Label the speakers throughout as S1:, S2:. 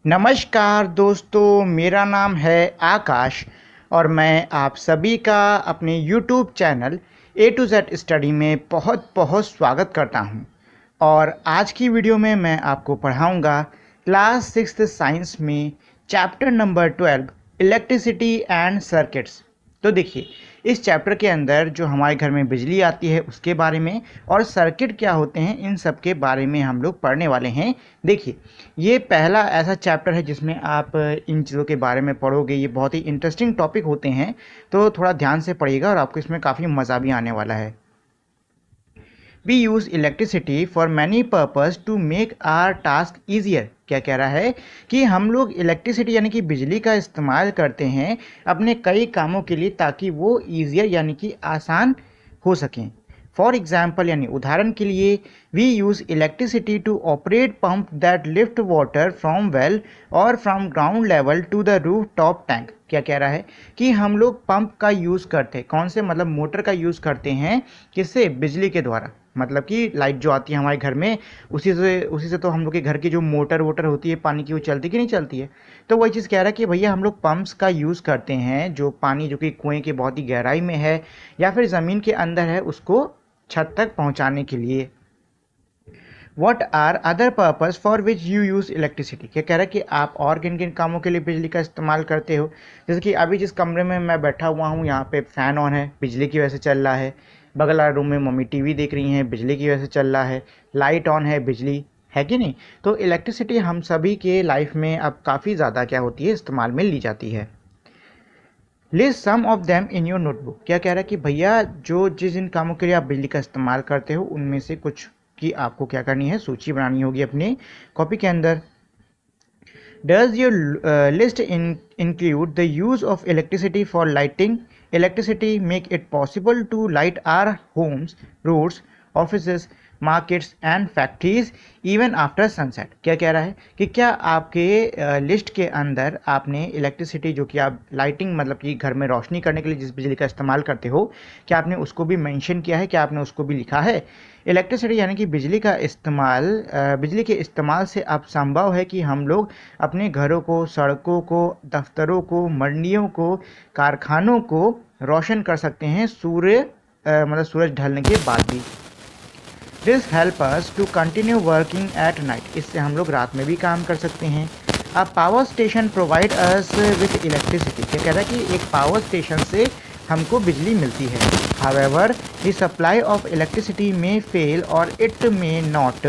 S1: नमस्कार दोस्तों, मेरा नाम है आकाश और मैं आप सभी का अपने YouTube channel A to Z study में बहुत बहुत स्वागत करता हूं। और आज की वीडियो में मैं आपको पढ़ाऊंगा क्लास 6th साइंस में chapter number 12 electricity and circuits. तो देखिए, इस चैप्टर के अंदर जो हमारे घर में बिजली आती है उसके बारे में और सर्किट क्या होते हैं इन सब के बारे में हम लोग पढ़ने वाले हैं। देखिए, ये पहला ऐसा चैप्टर है जिसमें आप इन चीज़ों के बारे में पढ़ोगे। ये बहुत ही इंटरेस्टिंग टॉपिक होते हैं, तो थोड़ा ध्यान से पढ़िएगा और आपको इसमें काफ़ी मज़ा भी आने वाला है। We use electricity for many purpose to make our task easier। क्या कह रहा है कि हम लोग इलेक्ट्रिसिटी यानी कि बिजली का इस्तेमाल करते हैं अपने कई कामों के लिए ताकि वो ईजियर यानी कि आसान हो सकें। फॉर एग्जाम्पल यानी उदाहरण के लिए, we use electricity to operate pump that lift water from well और from ground level to the roof top tank. क्या कह रहा है कि हम लोग पंप का यूज़ करते हैं। कौन से? मतलब मोटर का यूज़ करते हैं। किससे? बिजली के द्वारा। मतलब कि लाइट जो आती है हमारे घर में उसी से तो हम लोग के घर की जो मोटर वोटर होती है पानी की, वो चलती कि नहीं चलती है। तो वही चीज़ कह रहा है कि भैया हम लोग पंप्स का यूज़ करते हैं, जो पानी जो कि कुएं के बहुत ही गहराई में है या फिर ज़मीन के अंदर है उसको छत तक पहुंचाने के लिए। What are other purpose for which you use electricity. क्या कह रहा है कि आप और किन किन कामों के लिए बिजली का इस्तेमाल करते हो। जैसे कि अभी जिस कमरे में मैं बैठा हुआ हूँ यहाँ पे फ़ैन ऑन है, बिजली की वजह से चल रहा है। बगल वाले रूम में मम्मी टीवी देख रही हैं, बिजली की वजह से चल रहा है। लाइट ऑन है, बिजली है कि नहीं। तो इलेक्ट्रिसिटी हम सभी के लाइफ में अब काफ़ी ज़्यादा क्या होती है, इस्तेमाल में ली जाती है। List some of them in your notebook. क्या कह रहा है कि भैया जो जिन कामों के लिए आप बिजली का इस्तेमाल करते हो उनमें से कुछ की आपको क्या करनी है, सूची बनानी होगी अपनी कॉपी के अंदर। Does your list include the use of electricity for lighting. Electricity make it possible to light our homes, roads, offices, markets and factories even after sunset. क्या कह रहा है कि क्या आपके लिस्ट के अंदर आपने इलेक्ट्रिसिटी जो कि आप लाइटिंग मतलब कि घर में रोशनी करने के लिए जिस बिजली का इस्तेमाल करते हो, क्या आपने उसको भी मेंशन किया है, क्या आपने उसको भी लिखा है। इलेक्ट्रिसिटी यानी कि बिजली का इस्तेमाल, बिजली के इस्तेमाल से अब संभव है कि हम लोग अपने घरों को, सड़कों को, दफ्तरों को, मंडियों को, कारखानों को रोशन कर सकते हैं मतलब सूरज ढलने के बाद भी। This help us to continue working at night. इससे हम लोग रात में भी काम कर सकते हैं। अब power station provide us with electricity. क्या कह रहा है कि एक पावर स्टेशन से हमको बिजली मिलती है। However the supply of electricity may fail और it may not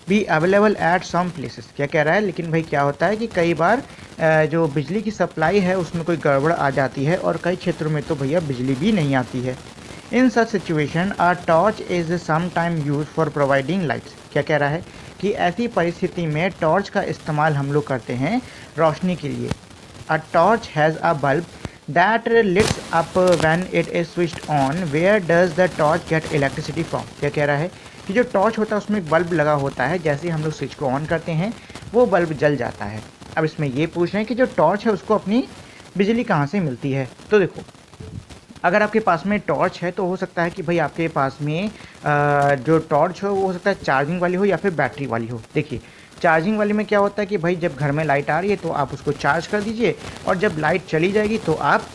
S1: be available at some places. क्या कह रहा है, लेकिन भाई क्या होता है कि कई बार जो बिजली की सप्लाई है उसमें कोई गड़बड़ आ जाती है और कई क्षेत्रों में तो भैया बिजली भी नहीं आती है। In such situation a torch is some time use for providing lights. क्या कह रहा है कि ऐसी परिस्थिति में टॉर्च का इस्तेमाल हम लोग करते हैं रोशनी के लिए। A torch has a bulb that lits up when it is switched on. Where does the torch get electricity from. क्या कह रहा है कि जो टॉर्च होता है उसमें एक बल्ब लगा होता है, जैसे ही हम लोग स्विच को ऑन करते हैं वो बल्ब जल जाता है। अब इसमें ये पूछ रहे हैं कि जो टॉर्च है उसको अपनी बिजली कहाँ से मिलती है। तो देखो, अगर आपके पास में टॉर्च है तो हो सकता है कि भाई आपके पास में जो टॉर्च हो वो हो सकता है चार्जिंग वाली हो या फिर बैटरी वाली हो। देखिए, चार्जिंग वाली में क्या होता है कि भाई जब घर में लाइट आ रही है तो आप उसको चार्ज कर दीजिए और जब लाइट चली जाएगी तो आप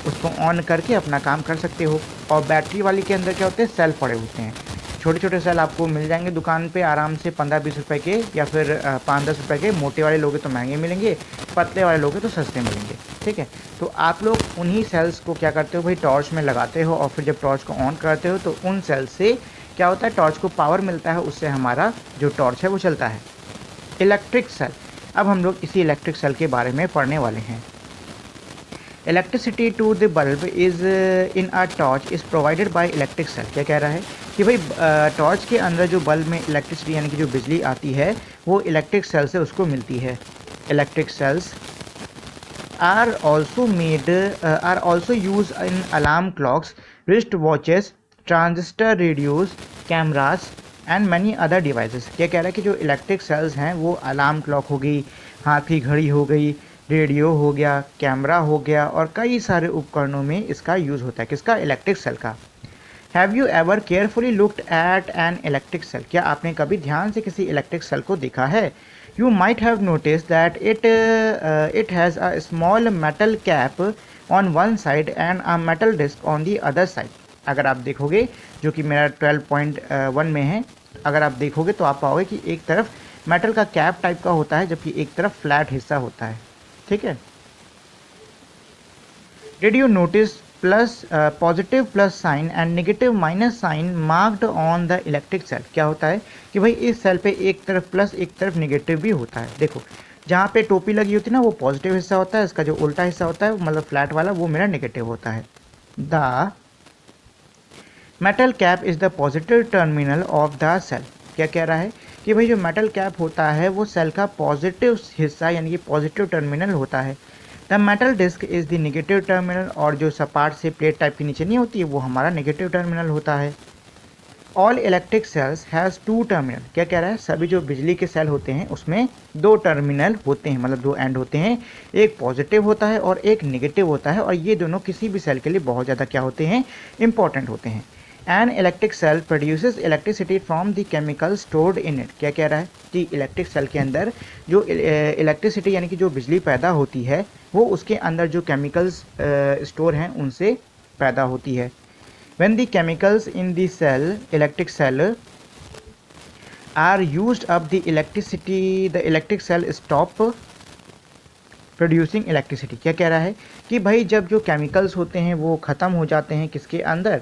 S1: उसको ऑन करके अपना काम कर सकते हो। और बैटरी वाली के अंदर क्या होते हैं, सेल पड़े होते हैं। छोटे छोटे सेल आपको मिल जाएंगे दुकान पे आराम से 15-20 रुपए के या फिर 5-10 रुपए के। मोटे वाले लोगे तो महंगे मिलेंगे, पतले वाले लोगे तो सस्ते मिलेंगे। ठीक है, तो आप लोग उन्हीं सेल्स को क्या करते हो भाई, टॉर्च में लगाते हो और फिर जब टॉर्च को ऑन करते हो तो उन सेल से क्या होता है, टॉर्च को पावर मिलता है, उससे हमारा जो टॉर्च है वो चलता है। Electric cell. अब हम लोग इसी इलेक्ट्रिक सेल के बारे में पढ़ने वाले हैं। Electricity to the bulb is in a torch is provided by electric cell. क्या कह रहा है कि भाई टॉर्च के अंदर जो बल्ब में इलेक्ट्रिसिटी यानी कि जो बिजली आती है वो इलेक्ट्रिक सेल से उसको मिलती है। Electric cells are also use in alarm clocks, wrist watches, transistor radios, cameras and many other devices. क्या कह रहा है कि जो इलेक्ट्रिक सेल्स हैं वो अलार्म क्लॉक हो गई, हाथ की घड़ी हो गई, रेडियो हो गया, कैमरा हो गया और कई सारे उपकरणों में इसका यूज़ होता है। किसका? इलेक्ट्रिक सेल का। Have you ever carefully looked at an electric cell. क्या आपने कभी ध्यान से किसी इलेक्ट्रिक सेल को देखा है? You might have noticed that it has a small metal cap on one side and a metal disc on the other side. अगर आप देखोगे, जो कि मेरा 12.1 में है, अगर आप देखोगे तो आप पाओगे कि एक तरफ मेटल का कैप टाइप का होता है जबकि एक तरफ फ्लैट हिस्सा होता है। ठीक है। Did you notice positive plus sign and negative minus sign marked on the electric cell? क्या होता है कि भाई इस सेल पे एक तरफ प्लस एक तरफ नेगेटिव भी होता है। देखो, जहाँ पे टोपी लगी होती है ना वो पॉजिटिव हिस्सा होता है, इसका जो उल्टा हिस्सा होता है मतलब फ्लैट वाला वो मेरा नेगेटिव होता है। The metal cap is the positive terminal of the cell. क्या कह रहा है कि भाई जो मेटल कैप होता है वो सेल का पॉजिटिव हिस्सा यानी कि पॉजिटिव टर्मिनल होता है। The metal disc is the negative terminal, और जो सपाट से प्लेट टाइप के नीचे नहीं होती है वो हमारा नेगेटिव टर्मिनल होता है। All electric cells has two terminal. क्या कह रहा है, सभी जो बिजली के सेल होते हैं उसमें दो टर्मिनल होते हैं, मतलब दो एंड होते हैं, एक पॉजिटिव होता है और एक नेगेटिव होता है, और ये दोनों किसी भी सेल के लिए बहुत ज़्यादा क्या होते हैं, इंपॉर्टेंट होते हैं। An electric cell produces electricity from the chemical stored in it. क्या कह रहा है कि इलेक्ट्रिक सेल के अंदर जो इलेक्ट्रिसिटी यानी कि जो बिजली पैदा होती है वो उसके अंदर जो केमिकल्स स्टोर हैं उनसे पैदा होती है। When the chemicals in the cell, electric cell, are used up, the electric cell stop producing electricity। क्या कह रहा है कि भाई जब जो केमिकल्स होते हैं वो ख़त्म हो जाते हैं किसके अंदर,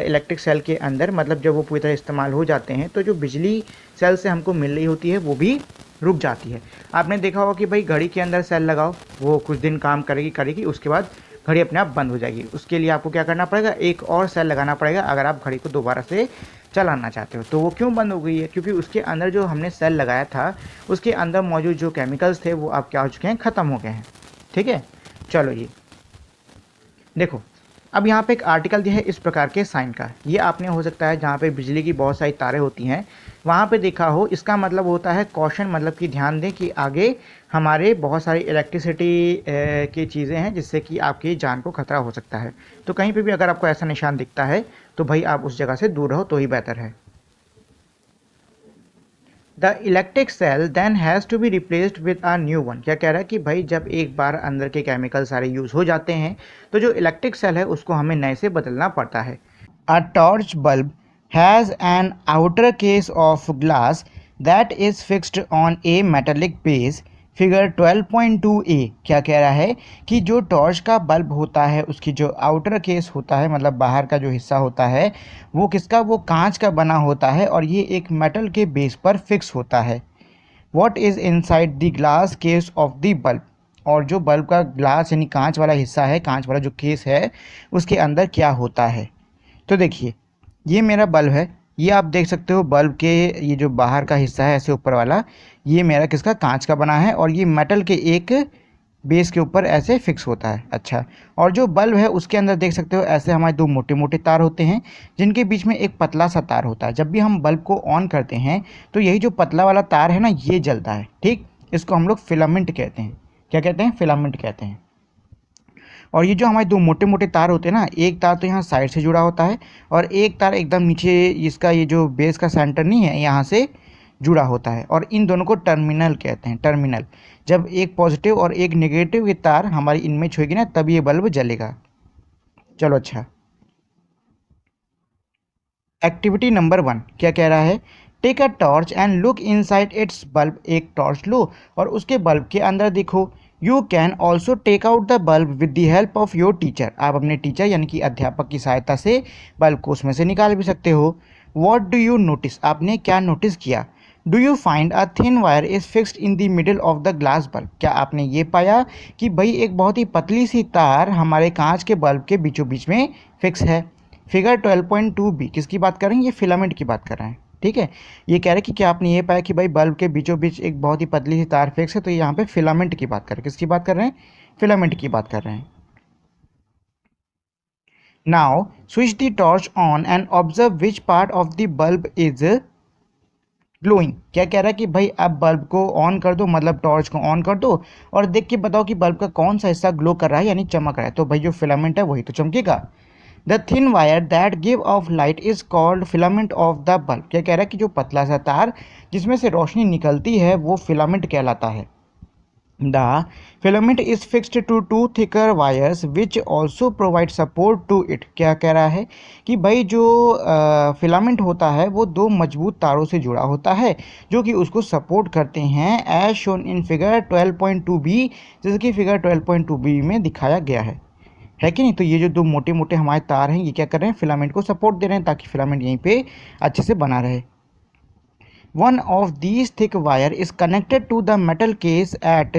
S1: इलेक्ट्रिक सेल के अंदर, मतलब जब वो पूरी तरह इस्तेमाल हो जाते हैं तो जो बिजली सेल से हमको मिल रही होती है वो भी रुक जाती है। आपने देखा होगा कि भाई घड़ी के अंदर सेल लगाओ, वो कुछ दिन काम करेगी, उसके बाद घड़ी अपने आप बंद हो जाएगी। उसके लिए आपको क्या करना पड़ेगा, एक और सेल लगाना पड़ेगा अगर आप घड़ी को दोबारा से चलाना चाहते हो। तो वो क्यों बंद हो गई है, क्योंकि उसके अंदर जो हमने सेल लगाया था उसके अंदर मौजूद जो केमिकल्स थे वो अब क्या हो चुके हैं, ख़त्म हो गए हैं। ठीक है, चलो जी देखो, अब यहाँ पे एक आर्टिकल दिया है इस प्रकार के साइन का। ये आपने हो सकता है जहाँ पे बिजली की बहुत सारी तारें होती हैं वहाँ पे देखा हो। इसका मतलब होता है कॉशन, मतलब कि ध्यान दें कि आगे हमारे बहुत सारी इलेक्ट्रिसिटी की चीज़ें हैं जिससे कि आपकी जान को खतरा हो सकता है। तो कहीं पे भी अगर आपको ऐसा निशान दिखता है तो भाई आप उस जगह से दूर रहो तो ही बेहतर है। The electric cell then has to be replaced with a new one. क्या कह रहा है कि भाई जब एक बार अंदर के केमिकल सारे यूज़ हो जाते हैं तो जो इलेक्ट्रिक सेल है उसको हमें नए से बदलना पड़ता है। अ torch bulb has an outer case of glass that is fixed on A metallic base. Figure 12.2a क्या कह रहा है कि जो टॉर्च का बल्ब होता है उसकी जो आउटर केस होता है, मतलब बाहर का जो हिस्सा होता है वो किसका, वो कांच का बना होता है और ये एक मेटल के बेस पर फिक्स होता है। What is inside the glass case of the bulb, और जो बल्ब का ग्लास यानी कांच वाला हिस्सा है, कांच वाला जो केस है उसके अंदर क्या होता है। तो देखिए ये मेरा बल्ब है, ये आप देख सकते हो बल्ब के ये जो बाहर का हिस्सा है ऐसे ऊपर वाला, ये मेरा किसका, कांच का बना है और ये मेटल के एक बेस के ऊपर ऐसे फिक्स होता है। अच्छा, और जो बल्ब है उसके अंदर देख सकते हो ऐसे हमारे दो मोटे मोटे तार होते हैं जिनके बीच में एक पतला सा तार होता है। जब भी हम बल्ब को ऑन करते हैं तो यही जो पतला वाला तार है ना ये जलता है। ठीक, इसको हम लोग फिलामेंट कहते हैं। क्या कहते हैं, फिलामेंट कहते हैं। और ये जो हमारे दो मोटे मोटे तार होते हैं ना, एक तार तो यहाँ साइड से जुड़ा होता है और एक तार एकदम नीचे, इसका ये जो बेस का सेंटर नहीं है यहाँ से जुड़ा होता है, और इन दोनों को टर्मिनल कहते हैं। टर्मिनल, जब एक पॉजिटिव और एक नेगेटिव की तार हमारी इनमें छुएगी ना तब ये बल्ब जलेगा। चलो अच्छा, एक्टिविटी नंबर 1 क्या कह रहा है, take a torch and look inside its bulb. एक टॉर्च लो और उसके बल्ब के अंदर देखो। You can also take out the bulb with the help of your teacher. आप अपने टीचर यानी कि अध्यापक की सहायता से बल्ब को उसमें से निकाल भी सकते हो। वॉट डू यू नोटिस, आपने क्या नोटिस किया। Do you find a thin wire is fixed in the middle of the glass bulb. क्या आपने ये पाया कि भाई एक बहुत ही पतली सी तार हमारे कांच के बल्ब के बीचों बीच में फिक्स है। फिगर 12.2b किसकी बात कर रहे हैं, ये फिलामेंट की बात कर रहे हैं। ठीक है, ये कह रहे हैं कि क्या आपने ये पाया कि भाई बल्ब के बीचों बीच एक बहुत ही पतली सी तार फिक्स है। तो यहाँ पे फिलामेंट की बात कर रहे हैं, किसकी बात कर रहे हैं, फिलामेंट की बात कर रहे हैं। Now switch the torch on and observe which part of the bulb is glowing. क्या कह रहा है कि भाई अब बल्ब को ऑन कर दो, मतलब टॉर्च को ऑन कर दो और देख के बताओ कि बल्ब का कौन सा हिस्सा ग्लो कर रहा है यानी चमक रहा है। तो भाई जो फिलामेंट है वही तो चमकेगा। The thin wire that give off light is called filament of the bulb. क्या कह रहा है कि जो पतला सा तार जिसमें से रोशनी निकलती है वो फिलामेंट कहलाता है। The filament is fixed to two thicker wires which also provide support to it. क्या कह रहा है कि भाई जो फिलामेंट होता है वो दो मजबूत तारों से जुड़ा होता है जो कि उसको सपोर्ट करते हैं, as shown in figure 12.2b, जैसे कि फिगर 12.2b में दिखाया गया है कि नहीं। तो ये जो दो मोटे मोटे हमारे तार हैं ये क्या कर रहे हैं, फिलामेंट को सपोर्ट दे रहे हैं ताकि फिलामेंट यहीं पे अच्छे से बना रहे। One of these thick wire is connected to the metal case at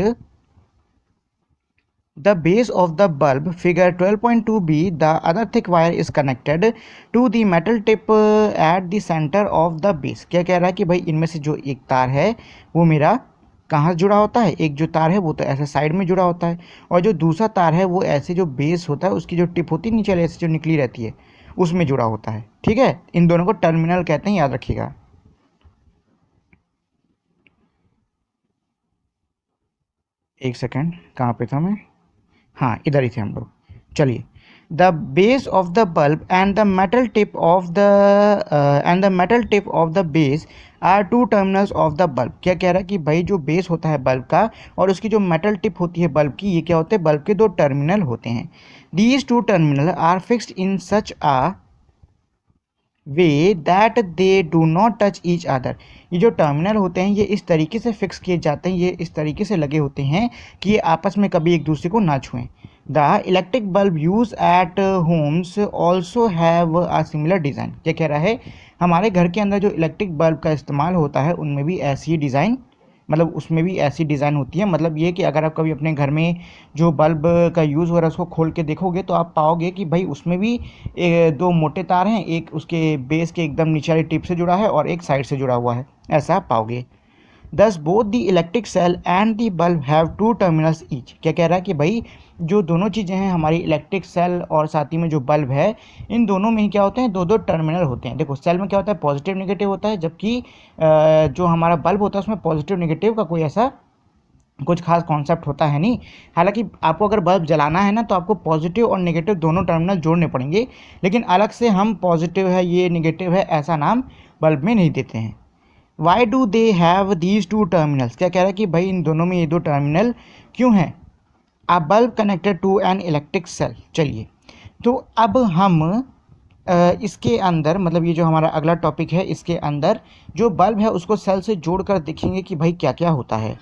S1: the base of the bulb, figure 12.2b. The other thick wire is connected to the metal tip at the center of the base। क्या कह रहा है कि भाई इनमें से जो एक तार है वो मेरा कहाँ जुड़ा होता है, एक जो तार है वो तो ऐसे साइड में जुड़ा होता है और जो दूसरा तार है वो ऐसे जो बेस होता है उसकी जो टिप होती है नीचे ऐसे जो निकली रहती है उसमें जुड़ा होता है। ठीक है, इन दोनों को टर्मिनल कहते हैं, याद रखिएगा। एक सेकेंड, कहाँ पे था मैं, हाँ इधर ही थे हम लोग। चलिए, the base of the bulb and the metal tip of the base are two terminals of the bulb. क्या कह रहा है कि भाई जो बेस होता है बल्ब का और उसकी जो मेटल टिप होती है बल्ब की, ये क्या होते हैं, बल्ब के दो टर्मिनल होते हैं। These two terminal are fixed in such a way that they do not touch each other. ये जो टर्मिनल होते हैं ये इस तरीके से फिक्स किए जाते हैं, ये इस तरीके से लगे होते हैं कि ये आपस में कभी एक दूसरे को ना छुएं। The electric bulb use at homes also have a similar design. क्या कह रहा है, हमारे घर के अंदर जो इलेक्ट्रिक बल्ब का इस्तेमाल होता है उनमें भी ऐसी डिज़ाइन, मतलब उसमें भी ऐसी डिज़ाइन होती है। मतलब ये कि अगर आप कभी अपने घर में जो बल्ब का यूज़ हो रहा है उसको खोल के देखोगे तो आप पाओगे कि भाई उसमें भी दो मोटे तार हैं, एक उसके बेस के एकदम नीचे वाली टिप से जुड़ा है और एक साइड से जुड़ा हुआ है, ऐसा आप पाओगे। Thus both the electric cell and the bulb have two terminals each. क्या कह रहा है कि भाई जो दोनों चीज़ें हैं, हमारी इलेक्ट्रिक सेल और साथ ही में जो बल्ब है, इन दोनों में ही क्या होते हैं, दो दो टर्मिनल होते हैं। देखो सेल में क्या होता है, पॉजिटिव नेगेटिव होता है, जबकि जो हमारा बल्ब होता है उसमें पॉजिटिव नेगेटिव का कोई ऐसा कुछ खास कॉन्सेप्ट होता है नहीं। हालांकि आपको अगर बल्ब जलाना है ना तो आपको पॉजिटिव और नेगेटिव दोनों टर्मिनल जोड़ने पड़ेंगे, लेकिन अलग से हम पॉजिटिव है ये नेगेटिव है ऐसा नाम बल्ब में नहीं देते हैं। Why do they have these two terminals. क्या कह रहा है कि भाई इन दोनों में ये दो टर्मिनल क्यों हैं। A bulb connected to an electric cell. चलिए, तो अब हम इसके अंदर, मतलब ये जो हमारा अगला टॉपिक है इसके अंदर जो बल्ब है उसको सेल से जोड़कर देखेंगे कि भाई क्या क्या होता है।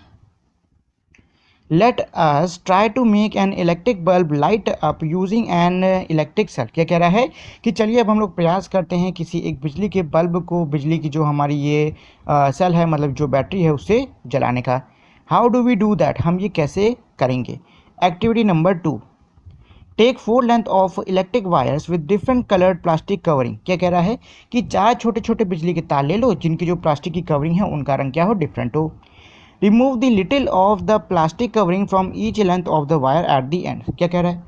S1: Let us try to make an electric bulb light up using an electric cell. क्या कह रहा है कि चलिए अब हम लोग प्रयास करते हैं किसी एक बिजली के बल्ब को, बिजली की जो हमारी ये सेल है, मतलब जो बैटरी है, उससे जलाने का। How do we do that, हम ये कैसे करेंगे। Activity number 2, take 4 length of electric wires with different coloured plastic covering. क्या कह रहा है कि 4 छोटे छोटे बिजली के तार ले लो जिनकी जो प्लास्टिक की कवरिंग है उनका रंग क्या हो, डिफरेंट हो। Remove the little of the plastic covering from each length of the wire at the end. क्या कह रहा है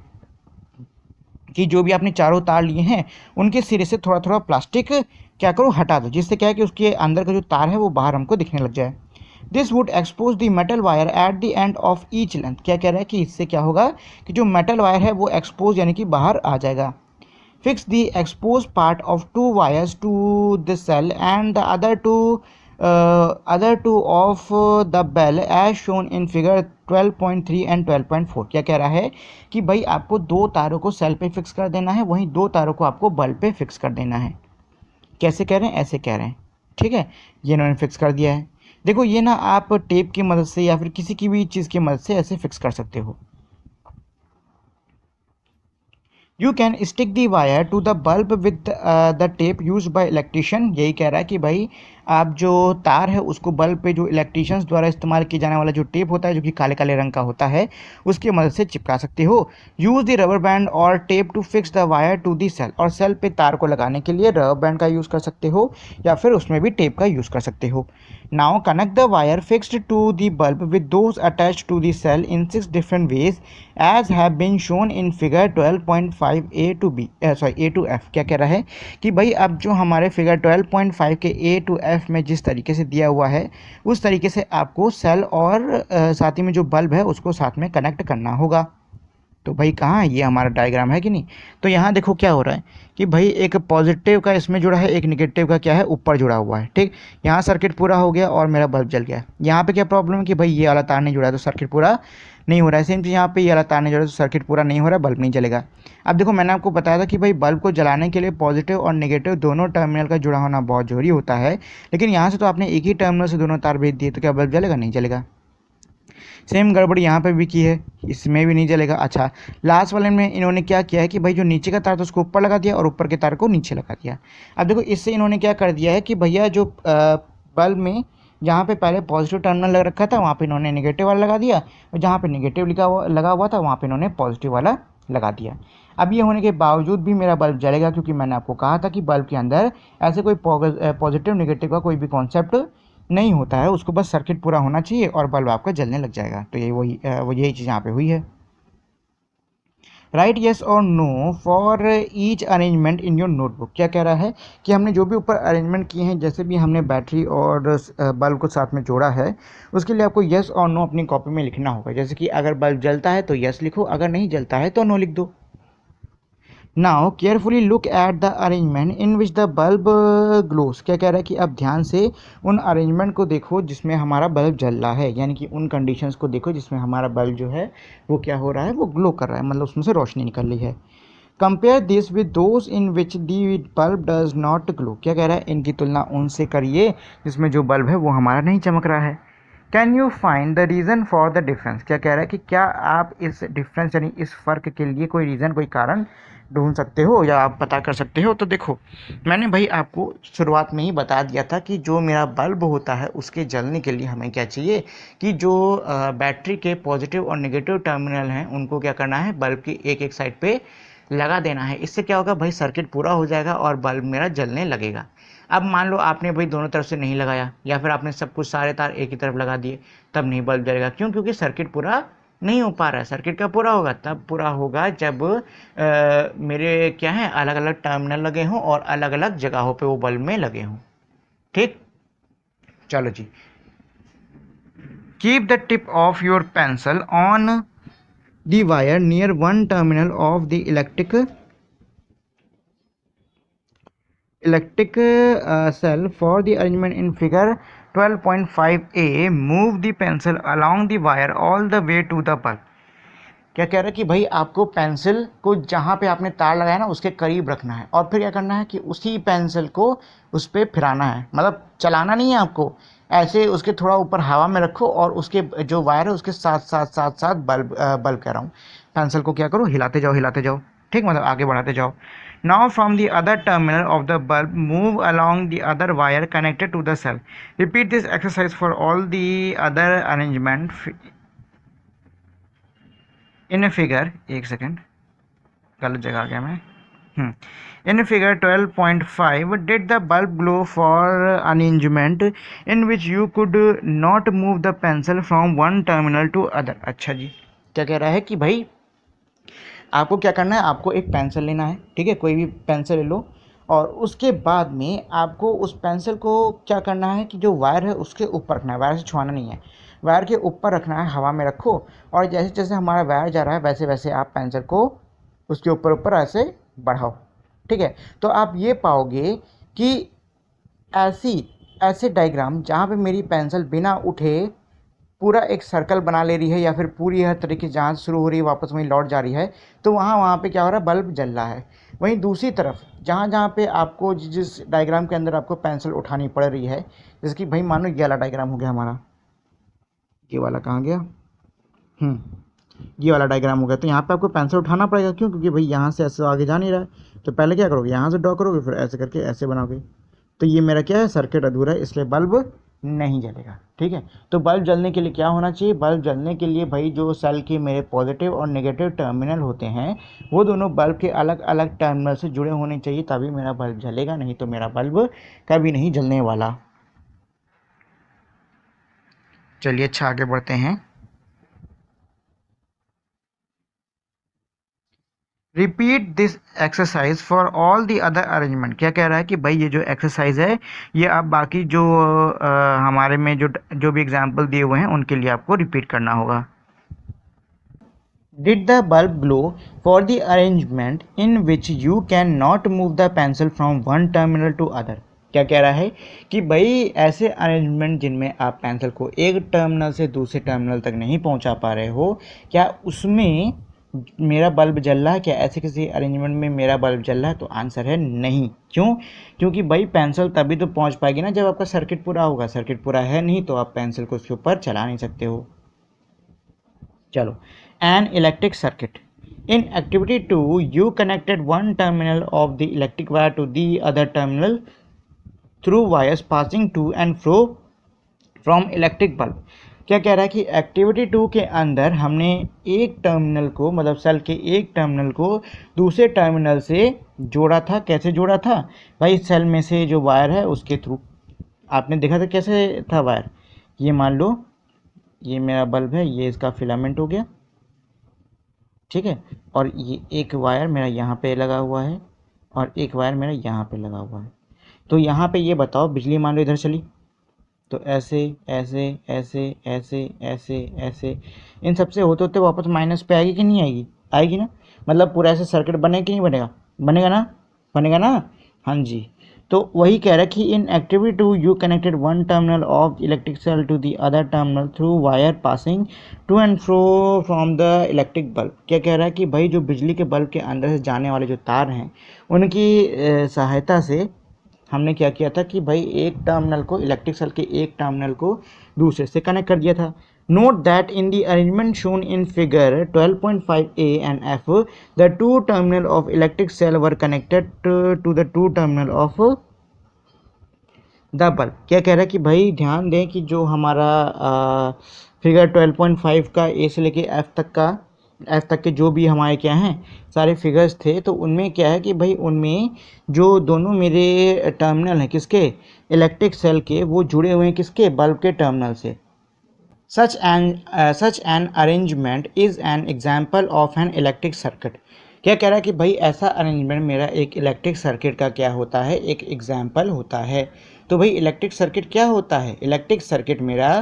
S1: कि जो भी आपने चारों तार लिए हैं उनके सिरे से थोड़ा थोड़ा प्लास्टिक क्या करो, हटा दो, जिससे क्या है कि उसके अंदर का जो तार है वो बाहर हमको दिखने लग जाए। This would expose the metal wire at the end of each length. क्या कह रहा है कि इससे क्या होगा कि जो मेटल वायर है वो एक्सपोज यानी कि बाहर आ जाएगा। Fix the expose part of 2 wires to the cell and the other two of the bell as shown in figure 12.3 and 12.4। क्या कह रहा है कि भाई आपको 2 तारों को सेल पे फिक्स कर देना है, वहीं 2 तारों को आपको बल्ब पे फिक्स कर देना है। कैसे कह रहे हैं, ऐसे कह रहे हैं। ठीक है, ये इन्होंने फिक्स कर दिया है। देखो ये ना आप टेप की मदद से या फिर किसी की भी चीज़ की मदद से ऐसे फिक्स कर सकते हो। You can stick the wire to the bulb with the tape use by electrician. यही कह रहा है कि भाई आप जो तार है उसको बल्ब पे जो इलेक्ट्रिशियंस द्वारा इस्तेमाल किया जाने वाला जो टेप होता है जो कि काले काले रंग का होता है उसकी मदद से चिपका सकते हो। यूज़ द रबर बैंड और tape to fix the wire to the cell. और सेल पे तार को लगाने के लिए रबर बैंड का यूज़ कर सकते हो या फिर उसमें भी टेप का यूज़ कर सकते हो। Now connect the wire fixed to the bulb with those attached to the cell in 6 different ways as have been shown in figure 12.5 A to F. क्या कह रहा है कि भाई अब जो हमारे फिगर 12.5 के ए टू एफ में जिस तरीके से दिया हुआ है उस तरीके से आपको सेल और साथ ही में जो बल्ब है उसको साथ में कनेक्ट करना होगा। तो भाई कहाँ है, ये हमारा डायग्राम है कि नहीं। तो यहाँ देखो क्या हो रहा है कि भाई एक पॉजिटिव का इसमें जुड़ा है, एक निगेटिव का क्या है ऊपर जुड़ा हुआ है, ठीक। यहाँ सर्किट पूरा हो गया और मेरा बल्ब जल गया। यहाँ पे क्या प्रॉब्लम है कि भाई ये वाला तार नहीं जुड़ा है तो सर्किट पूरा नहीं हो रहा है। सेम चीज़ यहाँ पे ये वाला तार नहीं जुड़ा है तो सर्किट पूरा नहीं हो रहा है, बल्ब नहीं जलेगा। अब देखो मैंने आपको बताया था कि भाई बल्ब को जलाने के लिए पॉजिटिव और नेगेटिव दोनों टर्मिनल का जुड़ा होना बहुत जरूरी होता है। लेकिन यहाँ से तो आपने एक ही टर्मिनल से दोनों तार भेज दिए, तो क्या बल्ब जलेगा, नहीं जलेगा। सेम गड़बड़ यहाँ पे भी की है, इसमें भी नहीं जलेगा। अच्छा, लास्ट वाले में इन्होंने क्या किया है कि भाई जो नीचे का तार था उसको ऊपर लगा दिया और ऊपर के तार को नीचे लगा दिया। अब देखो इससे इन्होंने क्या कर दिया है कि भैया जो बल्ब में जहाँ पे पहले पॉजिटिव टर्मिनल लग रखा था वहाँ पे इन्होंने नेगेटिव वाला लगा दिया, और जहाँ पे नेगेटिव लगा हुआ था वहाँ पे इन्होंने पॉजिटिव वाला लगा दिया। अब ये होने के बावजूद भी मेरा बल्ब जलेगा, क्योंकि मैंने आपको कहा था कि बल्ब के अंदर ऐसे कोई पॉजिटिव नेगेटिव का कोई भी कॉन्सेप्ट नहीं होता है, उसको बस सर्किट पूरा होना चाहिए और बल्ब आपका जलने लग जाएगा। तो यही चीज़ यहाँ पे हुई है। Write yes or no for each arrangement in your notebook. क्या कह रहा है कि हमने जो भी ऊपर अरेंजमेंट किए हैं, जैसे भी हमने बैटरी और बल्ब को साथ में जोड़ा है, उसके लिए आपको येस और नो अपनी कॉपी में लिखना होगा। जैसे कि अगर बल्ब जलता है तो येस लिखो, अगर नहीं जलता है तो नो लिख दो। Now carefully look at the arrangement in which the bulb glows. क्या कह रहा है कि अब ध्यान से उन अरेंजमेंट को देखो जिसमें हमारा बल्ब जल रहा है, यानी कि उन कंडीशंस को देखो जिसमें हमारा बल्ब जो है वो क्या हो रहा है, वो ग्लो कर रहा है, मतलब उसमें से रोशनी निकल रही है। Compare this with those in which the bulb does not glow. क्या कह रहा है, इनकी तुलना उनसे करिए जिसमें जो बल्ब है वो हमारा नहीं चमक रहा है। Can you find the reason for the difference. क्या कह रहा है कि क्या आप इस डिफरेंस यानी इस फ़र्क के लिए कोई रीज़न, कोई कारण ढूंढ सकते हो या आप पता कर सकते हो। तो देखो मैंने भाई आपको शुरुआत में ही बता दिया था कि जो मेरा बल्ब होता है उसके जलने के लिए हमें क्या चाहिए कि जो बैटरी के पॉजिटिव और नेगेटिव टर्मिनल हैं उनको क्या करना है, बल्ब की एक एक साइड पे लगा देना है। इससे क्या होगा भाई, सर्किट पूरा हो जाएगा और बल्ब मेरा जलने लगेगा। अब मान लो आपने भाई दोनों तरफ से नहीं लगाया, या फिर आपने सब कुछ सारे तार एक ही तरफ लगा दिए, तब नहीं बल्ब जलेगा। क्यों? क्योंकि सर्किट पूरा नहीं हो पा रहा है। सर्किट का पूरा होगा तब पूरा होगा जब मेरे क्या है अलग अलग टर्मिनल लगे हों और अलग अलग जगहों पे वो बल्ब में लगे हों। ठीक, चलो जी। Keep the tip of your pencil on the wire near one terminal of the electric cell for the arrangement in figure 12.5a. move the pencil along the wire all the way to the bulb. क्या कह रहा है कि भाई आपको pencil को जहाँ पे आपने तार लगाया ना उसके करीब रखना है, और फिर क्या करना है कि उसी पेंसिल को उस पर फिराना है, मतलब चलाना नहीं है आपको, ऐसे उसके थोड़ा ऊपर हवा में रखो और उसके जो वायर है उसके साथ साथ साथ साथ बल्ब कह रहा हूँ, पेंसिल को क्या करो, हिलाते जाओ, ठीक, मतलब आगे बढ़ाते जाओ। Now from the other terminal of the bulb, move along the other wire connected to the cell. Repeat this exercise for all the other arrangement in a figure. एक सेकेंड, गलत जगह आ गया मैं। In figure 12.5, did the bulb glow for arrangement in which you could not move the pencil from one terminal to other? अच्छा जी, क्या कह रहा है कि भाई आपको क्या करना है, आपको एक पेंसिल लेना है, ठीक है, कोई भी पेंसिल ले लो, और उसके बाद में आपको उस पेंसिल को क्या करना है कि जो वायर है उसके ऊपर रखना है, वायर से छुआना नहीं है, वायर के ऊपर रखना है, हवा में रखो, और जैसे जैसे हमारा वायर जा रहा है वैसे वैसे आप पेंसिल को उसके ऊपर ऊपर ऐसे बढ़ाओ, ठीक है। तो आप ये पाओगे कि ऐसे डायग्राम जहाँ पे मेरी पेंसिल बिना उठे पूरा एक सर्कल बना ले रही है, या फिर पूरी हर तरीके से जहाँ शुरू हो रही है वापस वहीं लौट जा रही है, तो वहाँ पे क्या हो रहा है, बल्ब जल रहा है। वहीं दूसरी तरफ जहाँ पे आपको जिस डायग्राम के अंदर आपको पेंसिल उठानी पड़ रही है, जैसे कि भाई मान लो ये वाला डायग्राम हो गया हमारा, ये वाला कहाँ गया, ये वाला डायग्राम हो गया, तो यहाँ पे आपको पेंसिल उठाना पड़ेगा। क्यों? क्योंकि भाई यहाँ से ऐसे आगे जा नहीं रहा है, तो पहले क्या करोगे, यहाँ से ड्रॉ करोगे, फिर ऐसे करके ऐसे बनाओगे, तो ये मेरा क्या है, सर्किट अधूरा है, इसलिए बल्ब नहीं जलेगा, ठीक है। तो बल्ब जलने के लिए क्या होना चाहिए, बल्ब जलने के लिए भाई जो सेल के मेरे पॉजिटिव और नेगेटिव टर्मिनल होते हैं वो दोनों बल्ब के अलग अलग टर्मिनल से जुड़े होने चाहिए, तभी मेरा बल्ब जलेगा, नहीं तो मेरा बल्ब कभी नहीं जलने वाला। चलिए अच्छा आगे बढ़ते हैं। Repeat this exercise for all the other arrangement. क्या कह रहा है कि भाई ये जो एक्सरसाइज है ये आप बाकी जो हमारे में जो भी एग्जाम्पल दिए हुए हैं उनके लिए आपको रिपीट करना होगा। Did the bulb glow for the arrangement in which you cannot move the pencil from one terminal to other? क्या कह रहा है कि भाई ऐसे अरेंजमेंट जिनमें आप पेंसिल को एक टर्मिनल से दूसरे टर्मिनल तक नहीं पहुंचा पा रहे हो, क्या उसमें मेरा बल्ब जल रहा है? क्या ऐसे किसी अरेंजमेंट में मेरा बल्ब जल रहा है? तो आंसर है नहीं। क्यों? क्योंकि भाई पेंसिल तभी तो पहुंच पाएगी ना जब आपका सर्किट पूरा होगा। सर्किट पूरा है नहीं तो आप पेंसिल को उसके ऊपर चला नहीं सकते हो। चलो, an electric circuit. In activity 2, you connected one terminal of the electric wire to the other terminal through wires passing to and fro from electric bulb. क्या कह रहा है कि एक्टिविटी 2 के अंदर हमने एक टर्मिनल को, मतलब सेल के एक टर्मिनल को दूसरे टर्मिनल से जोड़ा था। कैसे जोड़ा था भाई? सेल में से जो वायर है उसके थ्रू। आपने देखा था कैसे था वायर। ये मान लो ये मेरा बल्ब है, ये इसका फिलामेंट हो गया, ठीक है, और ये एक वायर मेरा यहाँ पे लगा हुआ है और एक वायर मेरा यहाँ पे लगा हुआ है। तो यहाँ पे ये बताओ, बिजली मान लो इधर चली तो ऐसे ऐसे ऐसे ऐसे ऐसे ऐसे इन सबसे होते होते वापस माइनस पे आएगी कि नहीं आएगी? आएगी ना। मतलब पूरा ऐसे सर्किट बने कि नहीं बनेगा? बनेगा ना, बनेगा ना। हाँ जी। तो वही कह रहा है कि in activity 2 you connected one terminal of electric cell to the other terminal through wire passing to and fro from the electric bulb. क्या कह रहा है कि भाई जो बिजली के बल्ब के अंदर से जाने वाले जो तार हैं उनकी सहायता से हमने क्या किया था कि भाई एक टर्मिनल को, इलेक्ट्रिक सेल के एक टर्मिनल को दूसरे से कनेक्ट कर दिया था। Note that in the arrangement shown in figure 12.5a and f, the two terminal of electric cell were connected to the two terminal of the bulb. क्या कह रहा है कि भाई ध्यान दें कि जो हमारा फिगर 12.5 का ए से लेके एफ तक के जो भी हमारे क्या हैं सारे फिगर्स थे, तो उनमें क्या है कि भाई उनमें जो दोनों मेरे टर्मिनल हैं किसके, इलेक्ट्रिक सेल के, वो जुड़े हुए हैं किसके, बल्ब के टर्मिनल से। Such an arrangement is an example of an electric circuit. क्या कह रहा है कि भाई ऐसा अरेंजमेंट मेरा एक इलेक्ट्रिक सर्किट का क्या होता है, एक एग्जाम्पल होता है। तो भाई इलेक्ट्रिक सर्किट क्या होता है? इलेक्ट्रिक सर्किट मेरा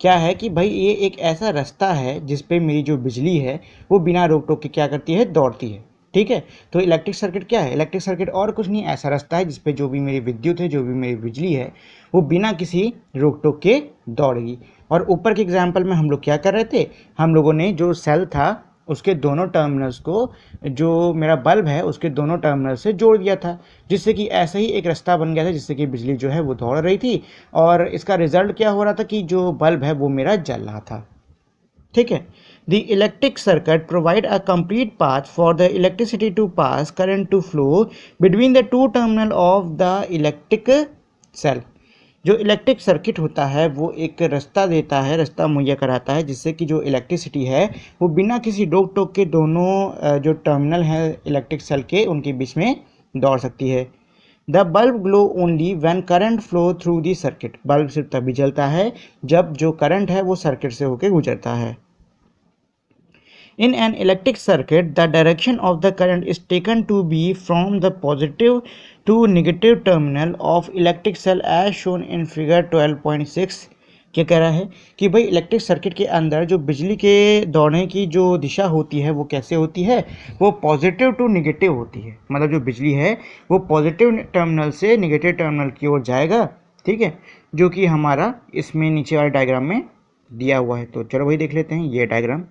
S1: क्या है कि भाई ये एक ऐसा रास्ता है जिस पे मेरी जो बिजली है वो बिना रोक टोक के क्या करती है, दौड़ती है। ठीक है, तो इलेक्ट्रिक सर्किट क्या है? इलेक्ट्रिक सर्किट और कुछ नहीं, ऐसा रास्ता है जिस पे जो भी मेरी विद्युत है, जो भी मेरी बिजली है, वो बिना किसी रोक टोक के दौड़ेगी। और ऊपर के एग्जाम्पल में हम लोग क्या कर रहे थे, हम लोगों ने जो सेल था उसके दोनों टर्मिनल्स को, जो मेरा बल्ब है उसके दोनों टर्मिनल से जोड़ दिया था, जिससे कि ऐसा ही एक रास्ता बन गया था जिससे कि बिजली जो है वो दौड़ रही थी और इसका रिजल्ट क्या हो रहा था कि जो बल्ब है वो मेरा जल रहा था। ठीक है, The electric circuit provide a complete path for the electricity to pass, current to flow between the two terminal of the electric cell. जो इलेक्ट्रिक सर्किट होता है वो एक रास्ता देता है, रास्ता मुहैया कराता है जिससे कि जो इलेक्ट्रिसिटी है वो बिना किसी रोक टोक के दोनों जो टर्मिनल हैं इलेक्ट्रिक सेल के उनके बीच में दौड़ सकती है। The bulb glow only when current flow through the circuit. Bulb सिर्फ तभी जलता है जब जो करंट है वो सर्किट से होकर गुजरता है। In an electric circuit, the direction of the current is taken to be from the positive to negative terminal of electric cell as shown in figure 12.6. क्या कह रहा है कि भाई इलेक्ट्रिक सर्किट के अंदर जो बिजली के दौड़ने की जो दिशा होती है वो कैसे होती है, वो पॉजिटिव टू निगेटिव होती है। मतलब जो बिजली है वो पॉजिटिव टर्मिनल से निगेटिव टर्मिनल की ओर जाएगा। ठीक है, जो कि हमारा इसमें नीचे वाले डायग्राम में दिया हुआ है। तो चलो भाई देख लेते हैं ये डायग्राम।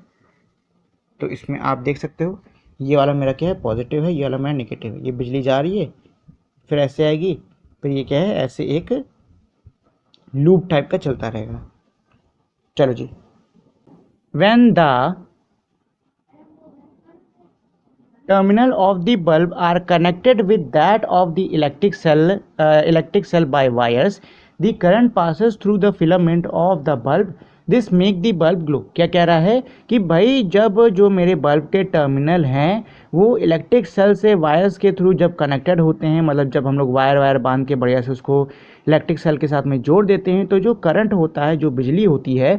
S1: तो इसमें आप देख सकते हो ये वाला मेरा क्या है, पॉजिटिव है, ये वाला मेरा नेगेटिव है। ये बिजली जा रही है, फिर ऐसे आएगी, फिर ये क्या है, ऐसे एक लूप टाइप का चलता रहेगा। चलो जी, when the terminal of the bulb are connected with that of the electric cell by wires, the current passes through the filament of the bulb, this make the bulb glow. क्या कह रहा है कि भाई जब जो मेरे बल्ब के टर्मिनल हैं वो इलेक्ट्रिक सेल से वायर्स के थ्रू जब कनेक्टेड होते हैं, मतलब जब हम लोग वायर बांध के बढ़िया से उसको इलेक्ट्रिक सेल के साथ में जोड़ देते हैं, तो जो करंट होता है, जो बिजली होती है,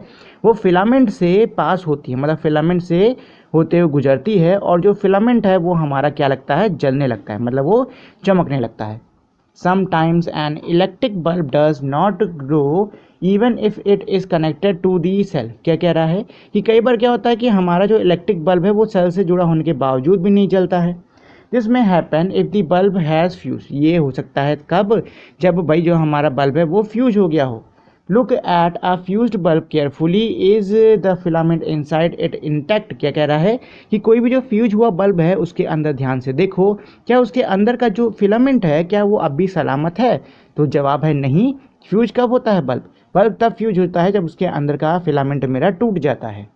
S1: वो फिलामेंट से पास होती है, मतलब फिलामेंट से होते हुए गुजरती है। और जो फिलामेंट है वो हमारा क्या लगता है, जलने लगता है, मतलब वो चमकने लगता है। Sometimes an electric bulb does not glow even if it is connected to the cell. क्या कह रहा है कि कई बार क्या होता है कि हमारा जो इलेक्ट्रिक बल्ब है वो सेल से जुड़ा होने के बावजूद भी नहीं जलता है। दिस में happen if the bulb has fuse. ये हो सकता है कब, जब भाई जो हमारा बल्ब है वो फ्यूज हो गया हो। Look at a fused bulb carefully, is the filament inside it intact. क्या कह रहा है कि कोई भी जो फ्यूज हुआ बल्ब है उसके अंदर ध्यान से देखो, क्या उसके अंदर का जो फिलामेंट है क्या वो अब भी सलामत है। तो जवाब है नहीं। फ्यूज कब होता है बल्ब, बल्ब तब फ्यूज होता है जब उसके अंदर का फिलामेंट मेरा टूट जाता है।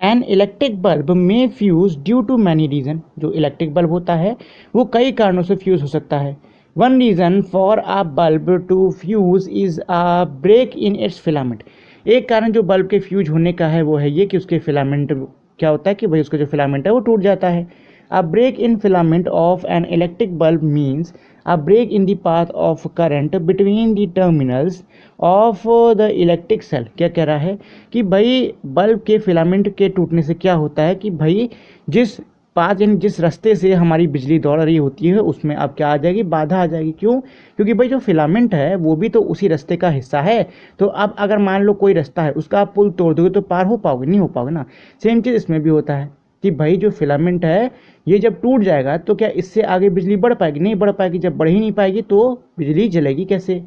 S1: एन इलेक्ट्रिक बल्ब में fuse due to many reason. जो इलेक्ट्रिक बल्ब होता है वो कई कारणों से फ्यूज हो सकता है। One reason for a bulb to fuse is a break in its filament. एक कारण जो बल्ब के फ्यूज होने का है वो है ये कि उसके फिलामेंट, क्या होता है कि भाई उसका जो फिलामेंट है वो टूट जाता है। A break in filament of an electric bulb means a break in the path of current between the terminals of the electric cell। क्या कह रहा है कि भाई बल्ब के फिलामेंट के टूटने से क्या होता है कि भाई जिस पाथ यानी जिस रास्ते से हमारी बिजली दौड़ रही होती है उसमें अब क्या आ जाएगी, बाधा आ जाएगी। क्यों? क्योंकि भाई जो फिलामेंट है वो भी तो उसी रास्ते का हिस्सा है। तो अब अगर मान लो कोई रास्ता है उसका आप पुल तोड़ दोगे तो पार हो पाओगे, नहीं हो पाओगे ना। सेम चीज़ इसमें भी होता है कि भाई जो फिलामेंट है ये जब टूट जाएगा तो क्या इससे आगे बिजली बढ़ पाएगी, नहीं बढ़ पाएगी। जब बढ़ ही नहीं पाएगी तो बिजली जलेगी कैसे।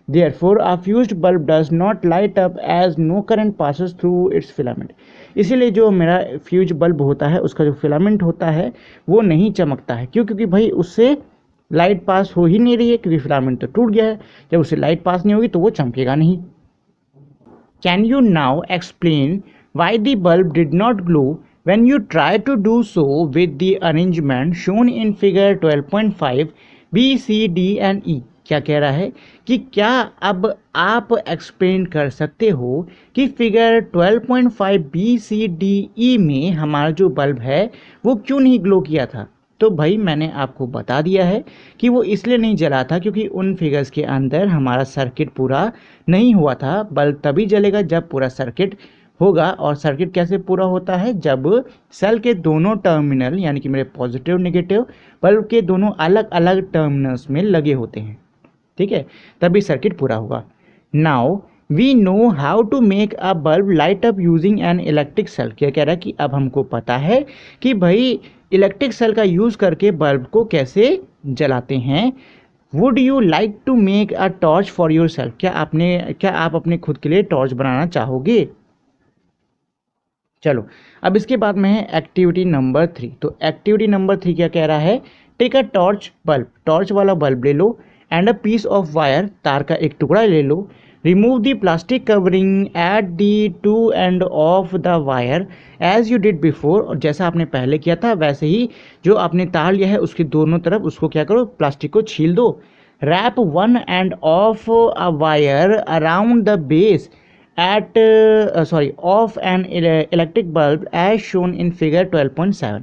S1: Therefore, a fused bulb does not light up as no current passes through its filament। इसीलिए जो मेरा फ्यूज बल्ब होता है उसका जो फिलामेंट होता है वो नहीं चमकता है। क्यों? क्योंकि भाई उससे लाइट पास हो ही नहीं रही है, क्योंकि फिलामेंट तो टूट गया है। जब उससे लाइट पास नहीं होगी तो वो चमकेगा नहीं। Can you now explain why the bulb did not glow when you try to do so with the arrangement shown in figure 12.5 B, C, D and E? क्या कह रहा है कि क्या अब आप एक्सप्लेन कर सकते हो कि figure 12.5 B C D E में हमारा जो बल्ब है वो क्यों नहीं ग्लो किया था। तो भाई मैंने आपको बता दिया है कि वो इसलिए नहीं जला था क्योंकि उन फिगर्स के अंदर हमारा सर्किट पूरा नहीं हुआ था। बल्ब तभी जलेगा जब पूरा सर्किट होगा। और सर्किट कैसे पूरा होता है, जब सेल के दोनों टर्मिनल यानी कि मेरे पॉजिटिव नेगेटिव बल्ब के दोनों अलग अलग टर्मिनल्स में लगे होते हैं। ठीक है, तभी सर्किट पूरा होगा। Now we know how to make a bulb light up using an electric cell. क्या कह रहा है कि अब हमको पता है कि भाई इलेक्ट्रिक सेल का यूज़ करके बल्ब को कैसे जलाते हैं। Would you like to make a torch for yourself. क्या आप अपने खुद के लिए टॉर्च बनाना चाहोगे। चलो अब इसके बाद में है एक्टिविटी नंबर 3। तो एक्टिविटी नंबर 3 क्या कह रहा है, take a torch bulb, torch वाला बल्ब ले लो, and a piece of wire, तार का एक टुकड़ा ले लो, remove the plastic covering at the two end of the wire as you did before. और जैसा आपने पहले किया था वैसे ही जो आपने तार लिया है उसके दोनों तरफ उसको क्या करो, प्लास्टिक को छील दो। Wrap one end of a wire around the base at of an electric bulb as shown in figure 12.7।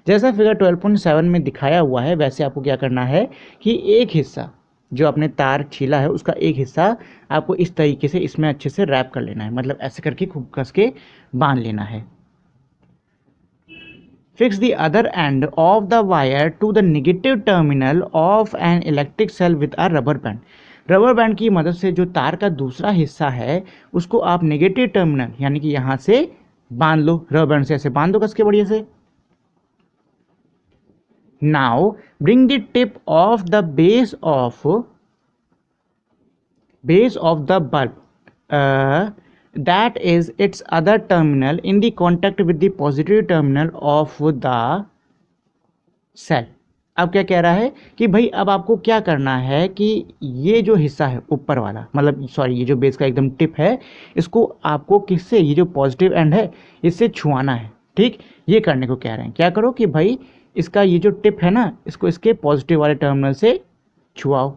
S1: जैसा फिगर 12.7 में दिखाया हुआ है वैसे आपको क्या करना है कि एक हिस्सा जो आपने तार छीला है उसका एक हिस्सा आपको इस तरीके से इसमें अच्छे से रैप कर लेना है, मतलब ऐसे करके खूब कस के बांध लेना है। Fix the other end of the wire to the negative terminal of an electric cell with a rubber band। Rubber band की मदद से जो तार का दूसरा हिस्सा है उसको आप नेगेटिव टर्मिनल यानी कि यहां से बांध लो, रबर बैंड से ऐसे बांध दो कस के बढ़िया से। Now bring the tip of the base of the bulb that is its other terminal in the contact with the positive terminal of the cell। अब क्या कह रहा है कि भाई अब आपको क्या करना है कि ये जो हिस्सा है ऊपर वाला, मतलब सॉरी ये जो बेस का एकदम टिप है, इसको आपको किससे, ये जो पॉजिटिव एंड है इससे छुआना है। ठीक, ये करने को कह रहे हैं। क्या करो कि भाई इसका ये जो टिप है ना इसको इसके पॉजिटिव वाले टर्मिनल से छुआओ।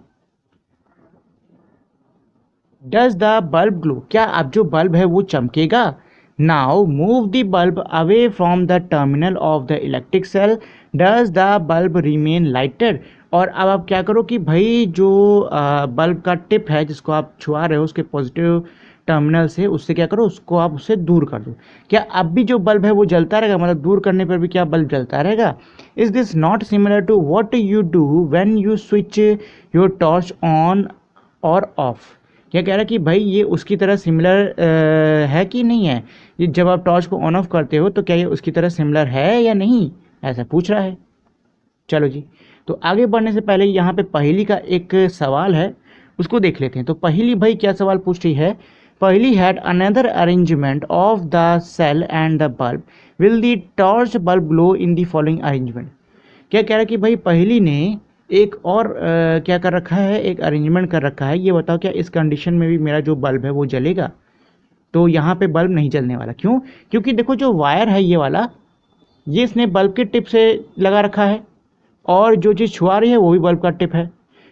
S1: डज द बल्ब ग्लो, क्या अब जो बल्ब है वो चमकेगा। Now move the bulb away from the terminal of the electric cell, does the bulb remain lighted. और अब आप क्या करो कि भाई जो बल्ब का टिप है जिसको आप छुआ रहे हो उसके पॉजिटिव टर्मिनल से, उससे क्या करो उसको आप उससे दूर कर दो। क्या अब भी जो बल्ब है वो जलता रहेगा, मतलब दूर करने पर भी क्या बल्ब जलता रहेगा। Is this not similar to what you do when you switch your torch on or off. क्या कह रहा है कि भाई ये उसकी तरह सिमिलर है कि नहीं है, ये जब आप टॉर्च को ऑन ऑफ करते हो तो क्या ये उसकी तरह सिमिलर है या नहीं, ऐसा पूछ रहा है। चलो जी, तो आगे बढ़ने से पहले यहाँ पे पहेली का एक सवाल है, उसको देख लेते हैं। तो पहेली भाई क्या सवाल पूछ रही है, Paheli had another arrangement of the cell and the bulb, will the torch bulb glow in the following arrangement. क्या कह रहा है कि भाई पहेली ने एक और क्या कर रखा है, एक अरेंजमेंट कर रखा है, ये बताओ क्या इस कंडीशन में भी मेरा जो बल्ब है वो जलेगा। तो यहाँ पे बल्ब नहीं जलने वाला, क्यों, क्योंकि देखो जो वायर है ये वाला, ये इसने बल्ब के टिप से लगा रखा है, और जो चीज़ छुआ रही है वो भी बल्ब का टिप है।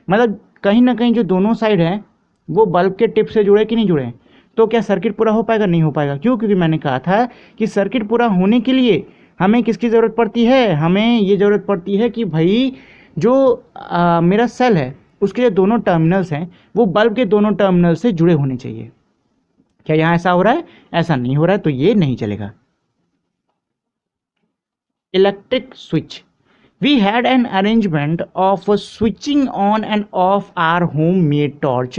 S1: मतलब कहीं ना कहीं जो दोनों साइड हैं वो बल्ब के टिप से जुड़े कि नहीं जुड़े। तो क्या सर्किट पूरा हो पाएगा, नहीं हो पाएगा। क्यों, क्योंकि मैंने कहा था कि सर्किट पूरा होने के लिए हमें किसकी ज़रूरत पड़ती है, हमें ये ज़रूरत पड़ती है कि भाई जो मेरा सेल है उसके जो दोनों टर्मिनल्स हैं वो बल्ब के दोनों टर्मिनल से जुड़े होने चाहिए। क्या यहाँ ऐसा हो रहा है, ऐसा नहीं हो रहा है, तो ये नहीं चलेगा। Electric switch, we had an arrangement of switching on and off our homemade torch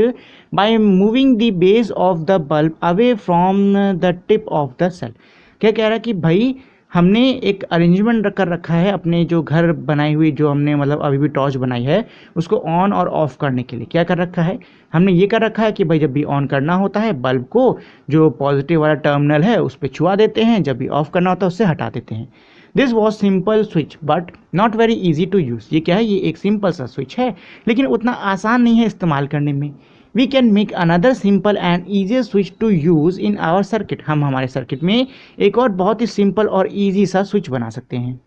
S1: by moving the base of the bulb away from the tip of the cell। क्या कह रहा है कि भाई हमने एक अरेंजमेंट कर रखा है अपने जो घर बनाई हुई, जो हमने मतलब अभी भी टॉर्च बनाई है उसको ऑन और ऑफ करने के लिए क्या कर रखा है, हमने ये कर रखा है कि भाई जब भी ऑन करना होता है बल्ब को जो पॉजिटिव वाला टर्मिनल है उस पर छुआ देते हैं, जब भी ऑफ करना होता है उससे हटा देते हैं। This was simple switch but not very easy to use. ये क्या है, ये एक सिंपल सा स्विच है लेकिन उतना आसान नहीं है इस्तेमाल करने में। We can make another simple and easier switch to use in our circuit. हम हमारे सर्किट में एक और बहुत ही सिंपल और ईजी सा स्विच बना सकते हैं।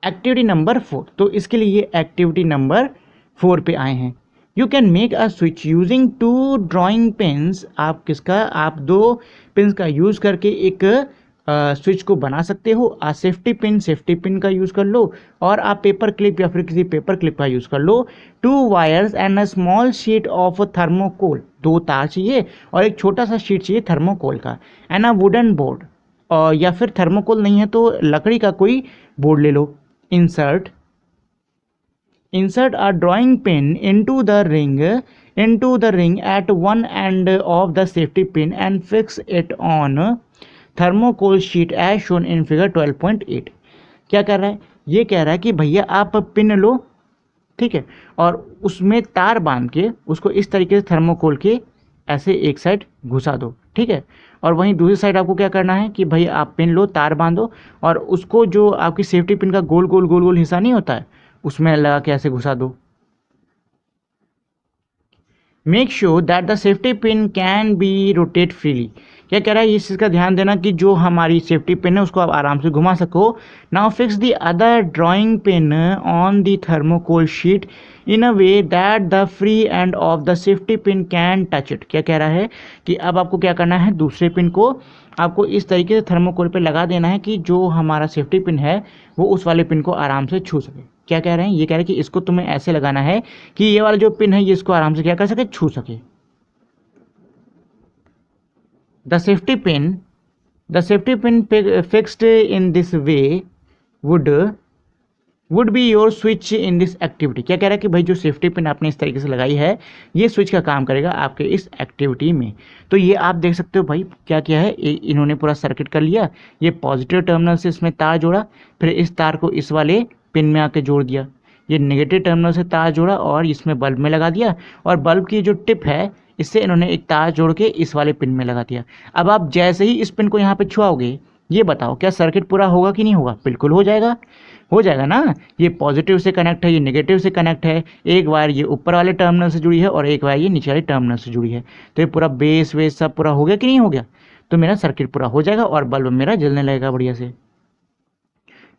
S1: एक्टिविटी नंबर 4, तो इसके लिए ये एक्टिविटी नंबर 4 पे आए हैं। You can make a switch using 2 drawing pins. आप किसका, आप 2 पेन्स का यूज़ करके एक स्विच को बना सकते हो। सेफ्टी पिन का यूज़ कर लो, और आप पेपर क्लिप या फिर किसी पेपर क्लिप का यूज़ कर लो। 2 wires and a small sheet of thermocol, 2 तार चाहिए और एक छोटा सा शीट चाहिए थर्मोकोल का। एंड अ वुडन बोर्ड, और या फिर थर्मोकोल नहीं है तो लकड़ी का कोई बोर्ड ले लो। Insert a drawing pin into the ring at one end of the safety pin and fix it on thermocol sheet as shown in figure 12.8। क्या कर रहा है, ये कह रहा है कि भैया आप पिन लो, ठीक है, और उसमें तार बांध के उसको इस तरीके से थर्मोकोल के ऐसे एक साइड घुसा दो, ठीक है, और वहीं दूसरी साइड आपको क्या करना है कि भाई आप पिन लो, तार बांधो, और उसको जो आपकी सेफ्टी पिन का गोल गोल हिस्सा नहीं होता है उसमें लगा के ऐसे घुसा दो। Make sure that the safety pin can be rotate freely. क्या कह रहा है, इस चीज़ का ध्यान देना कि जो हमारी सेफ्टी पिन है उसको आप आराम से घुमा सको। Now fix the other drawing pin on the thermocol sheet in a way that the free end of the safety pin can touch it. क्या कह रहा है कि अब आपको क्या करना है, दूसरे पिन को आपको इस तरीके से थर्मोकोल पे लगा देना है कि जो हमारा सेफ्टी पिन है वो उस वाले पिन को आराम से छू सके। क्या कह रहे हैं, ये कह रहे हैं कि इसको तुम्हें ऐसे लगाना है कि ये वाला जो पिन है ये इसको आराम से क्या कर सके, छू सके। The safety pin fixed in this way would be your switch in this activity। क्या कह रहा है कि भाई जो सेफ्टी पिन आपने इस तरीके से लगाई है ये स्विच का काम करेगा आपके इस एक्टिविटी में। तो ये आप देख सकते हो भाई क्या किया है, इन्होंने पूरा सर्किट कर लिया। ये पॉजिटिव टर्मिनल से इसमें तार जोड़ा, फिर इस तार को इस वाले पिन में आके जोड़ दिया, ये नेगेटिव टर्मिनल से तार जोड़ा और इसमें बल्ब में लगा दिया, और बल्ब की जो टिप है इससे इन्होंने एक तार जोड़ के इस वाले पिन में लगा दिया। अब आप जैसे ही इस पिन को यहाँ पे छुआओगे, ये बताओ क्या सर्किट पूरा होगा कि नहीं होगा, बिल्कुल हो जाएगा, हो जाएगा ना। ये पॉजिटिव से कनेक्ट है, ये नेगेटिव से कनेक्ट है, एक वायर ये ऊपर वाले टर्मिनल से जुड़ी है और एक वायर ये नीचे वाले टर्मिनल से जुड़ी है। तो ये पूरा बेस वेस सब पूरा हो गया कि नहीं हो गया, तो मेरा सर्किट पूरा हो जाएगा और बल्ब मेरा जलने लगेगा बढ़िया से।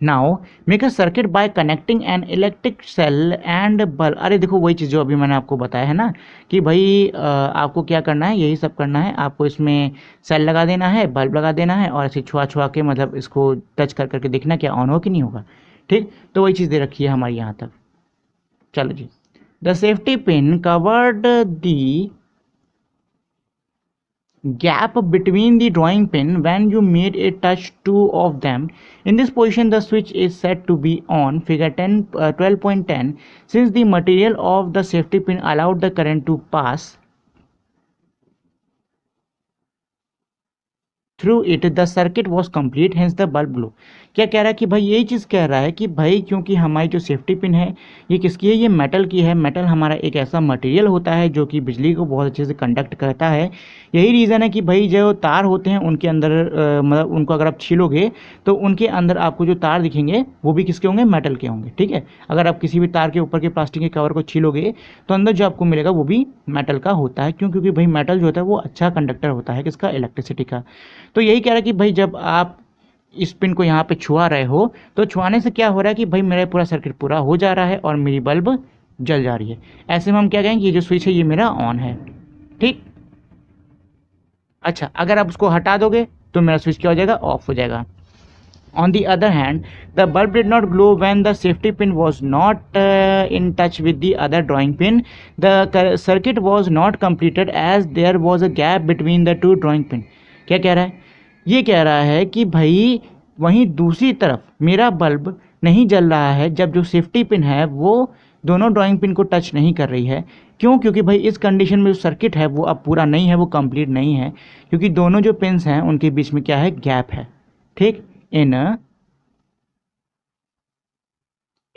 S1: Now make a circuit by connecting an electric cell and bulb. अरे देखो वही चीज़ जो अभी मैंने आपको बताया है ना कि भाई आपको क्या करना है, यही सब करना है, आपको इसमें सेल लगा देना है, बल्ब लगा देना है और ऐसे छुआ छुआ के मतलब इसको टच कर करके देखना क्या ऑन हो कि नहीं होगा। ठीक, तो वही चीज़ दे रखी है हमारी यहाँ तक। चलो जी, the safety pin covered the gap between the drawing pin when you made it touch two of them. In this position, the switch is set to be on. Figure 12.10. Since the material of the safety pin allowed the current to pass through it the circuit was complete hence the bulb glow. क्या कह रहा है कि भाई यही चीज़ कह रहा है कि भाई क्योंकि हमारी जो सेफ्टी पिन है ये किसकी है, ये मेटल की है। मेटल हमारा एक ऐसा मटेरियल होता है जो कि बिजली को बहुत अच्छे से कंडक्ट करता है। यही रीज़न है कि भाई जो तार होते हैं उनके अंदर मतलब उनको अगर आप छीलोगे तो उनके अंदर आपको जो तार दिखेंगे वो भी किसके होंगे, मेटल के होंगे। ठीक है, अगर आप किसी भी तार के ऊपर के प्लास्टिक के कवर को छीलोगे तो अंदर जो आपको मिलेगा वो भी मेटल का होता है। क्यों? क्योंकि भाई मेटल जो होता है वो अच्छा कंडक्टर होता है किसका, इलेक्ट्रिसिटी का। तो यही कह रहा है कि भाई जब आप इस पिन को यहाँ पे छुआ रहे हो तो छुआने से क्या हो रहा है कि भाई मेरा पूरा सर्किट पूरा हो जा रहा है और मेरी बल्ब जल जा रही है। ऐसे में हम क्या कहेंगे, ये जो स्विच है ये मेरा ऑन है। ठीक, अच्छा अगर आप उसको हटा दोगे तो मेरा स्विच क्या हो जाएगा, ऑफ हो जाएगा। On the other hand, the bulb did not glow when the safety pin was not in touch with the other drawing pin. The circuit was not completed as there was a gap between the two drawing pin. क्या कह रहा है, ये कह रहा है कि भाई वहीं दूसरी तरफ मेरा बल्ब नहीं जल रहा है जब जो सेफ्टी पिन है वो दोनों ड्राइंग पिन को टच नहीं कर रही है। क्यों? क्योंकि भाई इस कंडीशन में जो सर्किट है वो अब पूरा नहीं है, वो कंप्लीट नहीं है, क्योंकि दोनों जो पिन्स हैं उनके बीच में क्या है, गैप है। ठीक,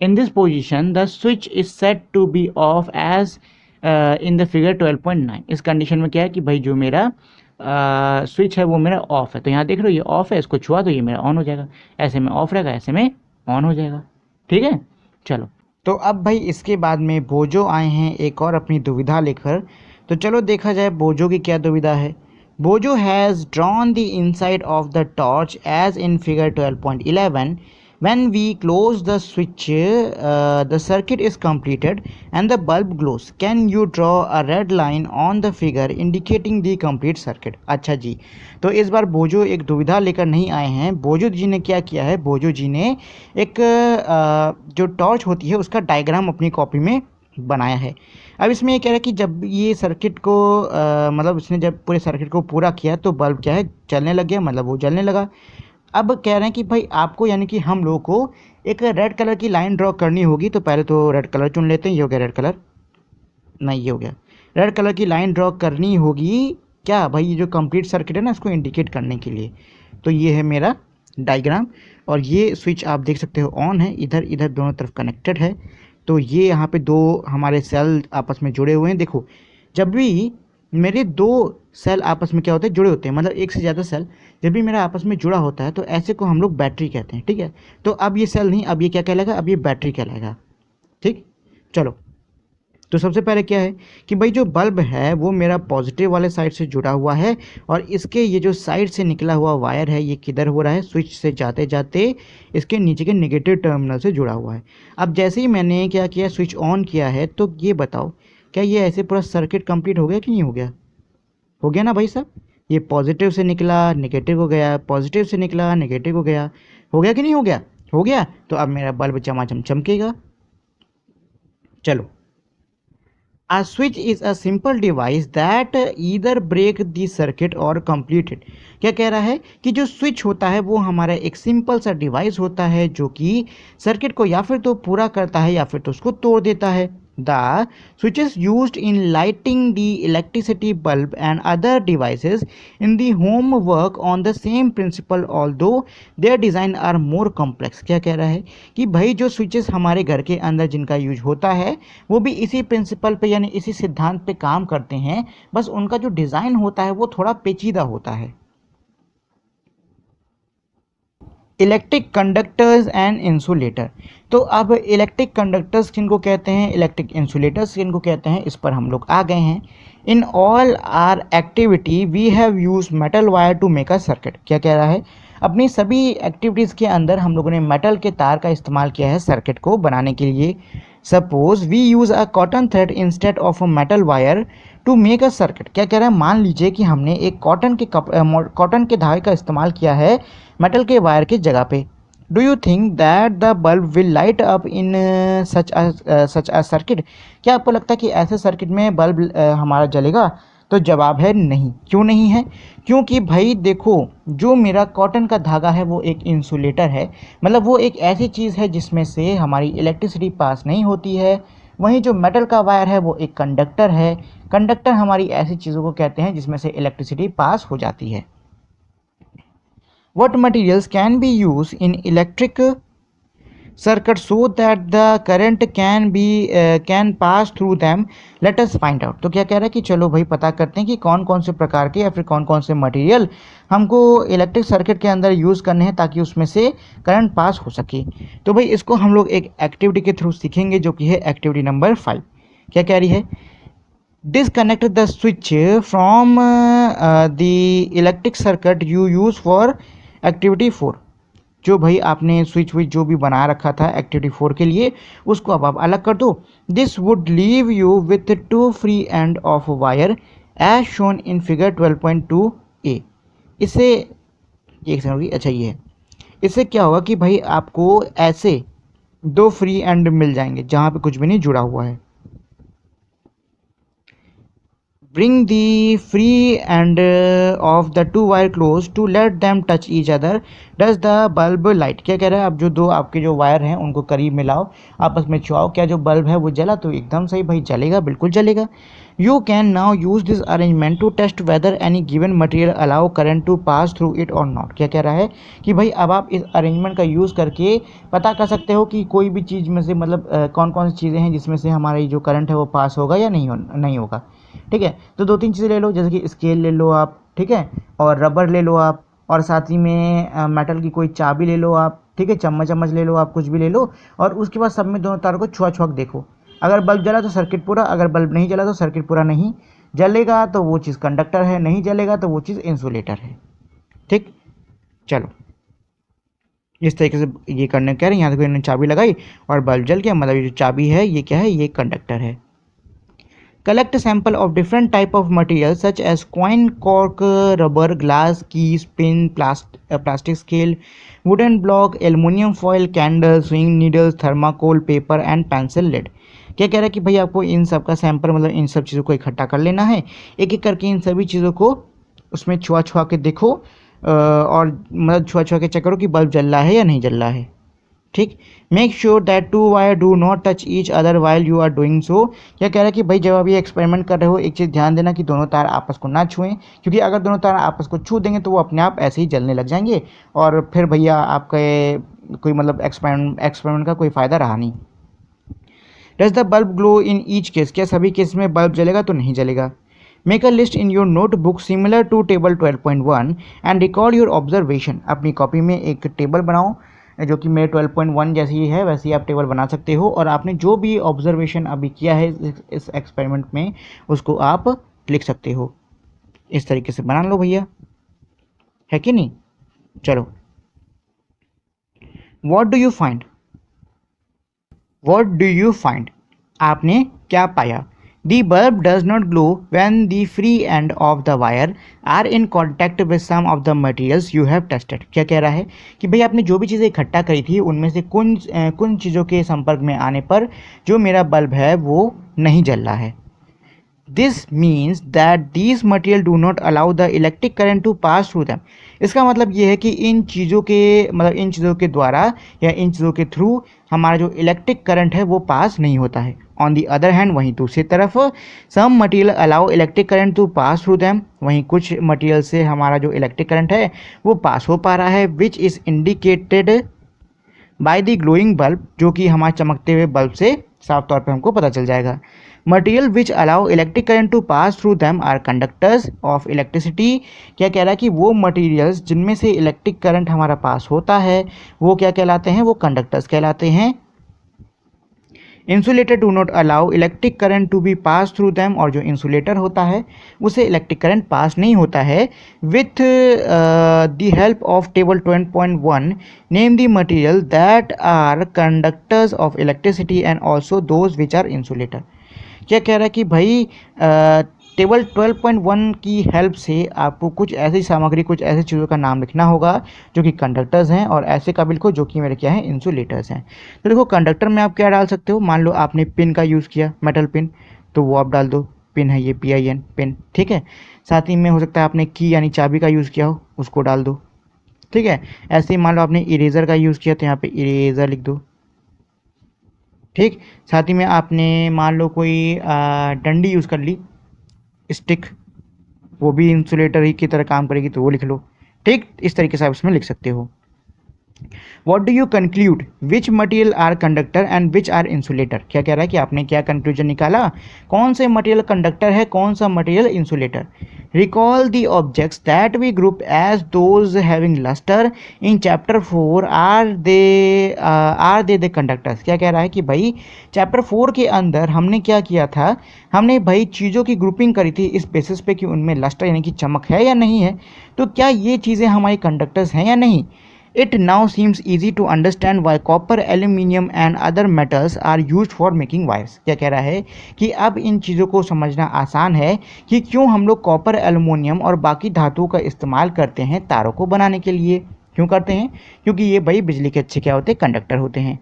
S1: in this position the switch is set to be off as in the figure 12.9। इस कंडीशन में क्या है कि भाई जो मेरा स्विच है वो मेरा ऑफ है। तो यहाँ देख रहे हो ये ऑफ है, इसको छुआ तो ये मेरा ऑन हो जाएगा। ऐसे में ऑफ रहेगा, ऐसे में ऑन हो जाएगा। ठीक है, चलो। तो अब भाई इसके बाद में बोजो आए हैं एक और अपनी दुविधा लेकर। तो चलो देखा जाए बोजो की क्या दुविधा है। Boojho has drawn the inside of the torch as in figure 12.11। When we close the switch, the circuit is completed and the bulb glows. Can you draw a red line on the figure indicating the complete circuit? अच्छा जी, तो इस बार बोजो एक दुविधा लेकर नहीं आए हैं। बोजो जी ने क्या किया है, बोजो जी ने एक जो टॉर्च होती है उसका डायग्राम अपनी कॉपी में बनाया है। अब इसमें ये कह रहा है कि जब ये सर्किट को मतलब उसने जब पूरे सर्किट को पूरा किया तो बल्ब क्या है, चलने लग गया, मतलब वो जलने लगा। अब कह रहे हैं कि भाई आपको यानी कि हम लोग को एक रेड कलर की लाइन ड्रॉ करनी होगी। तो पहले तो रेड कलर चुन लेते हैं। ये हो गया रेड कलर, नहीं ये हो गया। रेड कलर की लाइन ड्रॉ करनी होगी क्या भाई, ये जो कंप्लीट सर्किट है ना इसको इंडिकेट करने के लिए। तो ये है मेरा डायग्राम और ये स्विच आप देख सकते हो ऑन है, इधर इधर दोनों तरफ कनेक्टेड है। तो ये यहाँ पे दो हमारे सेल आपस में जुड़े हुए हैं। देखो जब भी मेरे दो सेल आपस में क्या होते हैं, जुड़े होते हैं, मतलब एक से ज़्यादा सेल जब भी मेरा आपस में जुड़ा होता है तो ऐसे को हम लोग बैटरी कहते हैं। ठीक है, तो अब ये सेल नहीं, अब ये क्या कहलाएगा, अब ये बैटरी कहलाएगा। ठीक, चलो। तो सबसे पहले क्या है कि भाई जो बल्ब है वो मेरा पॉजिटिव वाले साइड से जुड़ा हुआ है और इसके ये जो साइड से निकला हुआ वायर है ये किधर हो रहा है, स्विच से जाते जाते इसके नीचे के नेगेटिव टर्मिनल से जुड़ा हुआ है। अब जैसे ही मैंने क्या किया, स्विच ऑन किया है, तो ये बताओ क्या ये ऐसे पूरा सर्किट कंप्लीट हो गया कि नहीं हो गया? हो गया ना भाई साहब। ये पॉजिटिव से निकला नेगेटिव हो गया, पॉजिटिव से निकला नेगेटिव हो गया। हो गया कि नहीं हो गया? हो गया। तो अब मेरा बल्ब चमाचम चमकेगा। चलो, A switch is a simple device that either break the circuit or complete it। क्या कह रहा है कि जो स्विच होता है वो हमारा एक सिंपल सा डिवाइस होता है जो कि सर्किट को या फिर तो पूरा करता है या फिर तो उसको तोड़ देता है। The switches used in lighting the electricity bulb and other devices in the home work on the same principle although their design are more complex। क्या कह रहा है कि भाई जो स्विचेस हमारे घर के अंदर जिनका यूज होता है वो भी इसी प्रिंसिपल पे यानी इसी सिद्धांत पे काम करते हैं, बस उनका जो डिज़ाइन होता है वो थोड़ा पेचीदा होता है। Electric conductors and insulator. तो अब इलेक्ट्रिक कंडक्टर्स किनको कहते हैं, इलेक्ट्रिक इंसुलेटर्स किनको कहते हैं, इस पर हम लोग आ गए हैं। In all our activity we have use metal wire to make a circuit. क्या कह रहा है, अपनी सभी एक्टिविटीज़ के अंदर हम लोगों ने मेटल के तार का इस्तेमाल किया है सर्किट को बनाने के लिए। Suppose we use a cotton thread instead of a metal wire to make a circuit. क्या कह रहा है, मान लीजिए कि हमने एक कॉटन के धागे का इस्तेमाल किया है मेटल के वायर की जगह पे। Do you think that the bulb will light up in such a circuit. क्या आपको लगता है कि ऐसे सर्किट में बल्ब हमारा जलेगा? तो जवाब है नहीं। क्यों नहीं है? क्योंकि भाई देखो, जो मेरा कॉटन का धागा है वो एक इंसुलेटर है, मतलब वो एक ऐसी चीज़ है जिसमें से हमारी इलेक्ट्रिसिटी पास नहीं होती है। वहीं जो मेटल का वायर है वो एक कंडक्टर है। कंडक्टर हमारी ऐसी चीज़ों को कहते हैं जिसमें से इलेक्ट्रिसिटी पास हो जाती है। What materials can be used in electric circuit so that the current can pass through them? Let us find out। तो क्या कह रहा है कि चलो भाई पता करते हैं कि कौन कौन से प्रकार के या फिर कौन कौन से मटेरियल हमको इलेक्ट्रिक सर्किट के अंदर यूज़ करने हैं ताकि उसमें से करंट पास हो सके। तो भाई इसको हम लोग एक एक्टिविटी के थ्रू सीखेंगे जो कि है एक्टिविटी नंबर 5। क्या कह रही है? Disconnect the switch from the electric circuit you use for activity 4। जो भाई आपने स्विच विच जो भी बना रखा था एक्टिविटी 4 के लिए, उसको अब आप अलग कर दो। This would leave you with 2 free end of wire as shown in figure 12.2a। इससे एक सेकंड होगी, अच्छा ये है। इससे क्या होगा कि भाई आपको ऐसे 2 फ्री एंड मिल जाएंगे जहाँ पे कुछ भी नहीं जुड़ा हुआ है। Bring the free end of the two wire close to let them touch each other. Does the bulb light? क्या कह रहा है? अब जो दो आपके जो वायर हैं उनको करीब मिलाओ, आपस में छुआओ, क्या जो बल्ब है वो जला? तो एकदम सही भाई, जलेगा, बिल्कुल जलेगा। You can now use this arrangement to test whether any given material allow current to pass through it or not। क्या कह रहा है कि भाई अब आप इस अरेंजमेंट का यूज़ करके पता कर सकते हो कि कोई भी चीज़ में से मतलब कौन कौन सी चीज़ें हैं जिसमें से हमारी जो करंट है वो पास होगा या नहीं होगा। ठीक है, तो 2-3 चीज़ें ले लो, जैसे कि स्केल ले लो आप, ठीक है, और रबर ले लो आप, और साथ ही में मेटल की कोई चाबी ले लो आप, ठीक है, चम्मच ले लो आप, कुछ भी ले लो, और उसके बाद सब में दोनों तारों को छुआ छुआ देखो। अगर बल्ब जला तो सर्किट पूरा, अगर बल्ब नहीं जला तो सर्किट पूरा नहीं। जलेगा तो वो चीज़ कंडक्टर है, नहीं जलेगा तो वो चीज़ इंसुलेटर है। ठीक, चलो इस तरीके से ये करने कह रहे हैं। यहाँ देखो इन्होंने चाबी लगाई और बल्ब जल गया, मतलब ये जो चाबी है ये क्या है? ये कंडक्टर है। Collect a sample of different type of materials such as coin, cork, rubber, glass, keys, pin, plastic scale, wooden block, aluminium foil, candle, swing needles, thermocol, paper and pencil lead। क्या कह रहा है कि भाई आपको इन सब का सैंपल, मतलब इन सब चीज़ों को इकट्ठा कर लेना है, एक एक करके इन सभी चीज़ों को उसमें छुआ छुआ के देखो, और मतलब छुआ छुआ के चेक करो कि बल्ब जल रहा है या नहीं जल रहा है। ठीक, make sure that 2 wire do not touch each other while you are doing so. क्या कह रहा है कि भाई जब आप ये एक्सपेरिमेंट कर रहे हो, एक चीज़ ध्यान देना कि दोनों तार आपस को ना छुएं, क्योंकि अगर दोनों तार आपस को छू देंगे तो वो अपने आप ऐसे ही जलने लग जाएंगे, और फिर भैया आपके कोई मतलब एक्सपेरिमेंट का कोई फ़ायदा रहा नहीं। Does the bulb glow in each case? क्या सभी केस में बल्ब जलेगा? तो नहीं जलेगा। Make a list in your notebook similar to table 12.1 and record your observation. अपनी कॉपी में एक टेबल बनाओ जो कि मेरे 12.1 जैसी ही है, वैसे ही आप टेबल बना सकते हो, और आपने जो भी ऑब्जर्वेशन अभी किया है इस एक्सपेरिमेंट में उसको आप लिख सकते हो। इस तरीके से बना लो भैया, है कि नहीं? चलो, what do you find? What do you find? आपने क्या पाया? The bulb does not glow when the free end of the wire are in contact with some of the materials you have tested। क्या कह रहा है कि भाई आपने जो भी चीज़ें इकट्ठा करी थी उनमें से कुछ चीज़ों के संपर्क में आने पर जो मेरा बल्ब है वो नहीं जल रहा है। This means that these material do not allow the electric current to pass through them. इसका मतलब ये है कि इन चीज़ों के द्वारा या इन चीज़ों के थ्रू हमारा जो इलेक्ट्रिक करंट है वो पास नहीं होता है। ऑन दी अदर हैंड, वहीं दूसरी तरफ, some material allow electric current to pass through them. वहीं कुछ मटेरियल से हमारा जो इलेक्ट्रिक करंट है वो पास हो पा रहा है, which is indicated by the glowing bulb, जो कि हमारे चमकते हुए बल्ब से साफ तौर पे हमको पता चल जाएगा। Material which allow electric current to pass through them are conductors of electricity. क्या कह रहा है कि वो मटेरियल्स जिनमें से इलेक्ट्रिक करंट हमारा पास होता है वो क्या कहलाते हैं? वो कंडक्टर्स कहलाते हैं। Insulator do not allow electric current to be pass through them, और जो इंसुलेटर होता है उसे इलेक्ट्रिक करंट पास नहीं होता है। With the help of table 20.1 name the material that are conductors of electricity and also those which are insulator. क्या कह रहा है कि भाई टेबल 12.1 की हेल्प से आपको कुछ ऐसी सामग्री, कुछ ऐसी चीज़ों का नाम लिखना होगा जो कि कंडक्टर्स हैं, और ऐसे का लिखो जो कि मेरे क्या हैं? इंसुलेटर्स हैं। तो देखो कंडक्टर में आप क्या डाल सकते हो? मान लो आपने पिन का यूज़ किया, मेटल पिन, तो वो आप डाल दो। पिन है ये PIN पिन, ठीक है। साथ ही में हो सकता है आपने की यानी चाबी का यूज़ किया हो, उसको डाल दो, ठीक है। ऐसे ही मान लो आपने इरेज़र का यूज़ किया तो यहाँ पे इरेज़र लिख दो, ठीक। साथ ही में आपने मान लो कोई डंडी यूज़ कर ली, स्टिक, वो भी इंसुलेटर ही की तरह काम करेगी तो वो लिख लो, ठीक। इस तरीके से आप इसमें लिख सकते हो। What do you conclude? Which material are conductor and which are insulator? क्या कह रहा है कि आपने क्या कंक्लूजन निकाला, कौन से मटेरियल कंडक्टर है, कौन सा material insulator. Recall the objects that we group as those having luster in chapter 4. Are they the conductors? क्या कह रहा है कि भाई चैप्टर 4 के अंदर हमने क्या किया था, हमने भाई चीज़ों की ग्रुपिंग करी थी इस बेसिस पे कि उनमें लस्टर यानी कि चमक है या नहीं है, तो क्या ये चीज़ें हमारी कंडक्टर्स हैं या नहीं। It now seems easy to understand why copper, aluminium and other metals are used for making wires. क्या कह रहा है कि अब इन चीज़ों को समझना आसान है कि क्यों हम लोग कॉपर, एल्युमिनियम और बाकी धातुओं का इस्तेमाल करते हैं तारों को बनाने के लिए। क्यों करते हैं, क्योंकि ये भाई बिजली के अच्छे क्या होते हैं, कंडक्टर होते हैं।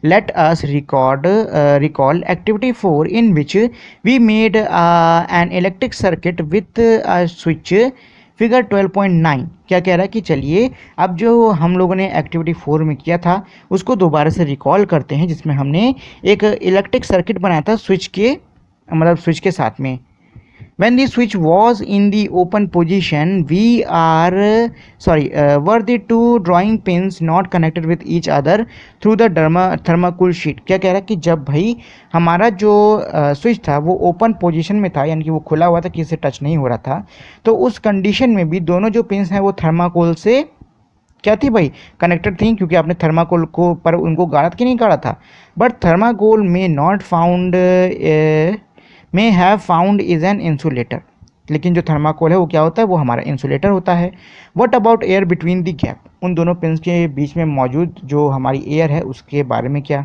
S1: Let us recall activity 4 in which we made an electric circuit with a switch. Figure 12.9 क्या कह रहा है कि चलिए अब जो हम लोगों ने एक्टिविटी 4 में किया था उसको दोबारा से रिकॉल करते हैं, जिसमें हमने एक इलेक्ट्रिक सर्किट बनाया था स्विच के, मतलब स्विच के साथ में। When the switch was in the open position, were the two drawing pins not connected with each other through the thermocouple sheet? क्या कह रहा है कि जब भाई हमारा जो स्विच था वो ओपन पोजीशन में था, यानी कि वो खुला हुआ था, किसी से टच नहीं हो रहा था, तो उस कंडीशन में भी दोनों जो पिंस हैं वो थर्माकोल से क्या थी भाई, कनेक्टेड थी, क्योंकि आपने थर्माकोल को पर उनको गाढ़ा कि नहीं गाढ़ा था। But thermocol may have found is an insulator, लेकिन जो थर्माकोल है वो क्या होता है, वो हमारा इंसुलेटर होता है। What about air between the gap? उन दोनों पिंस के बीच में मौजूद जो हमारी एयर है उसके बारे में क्या।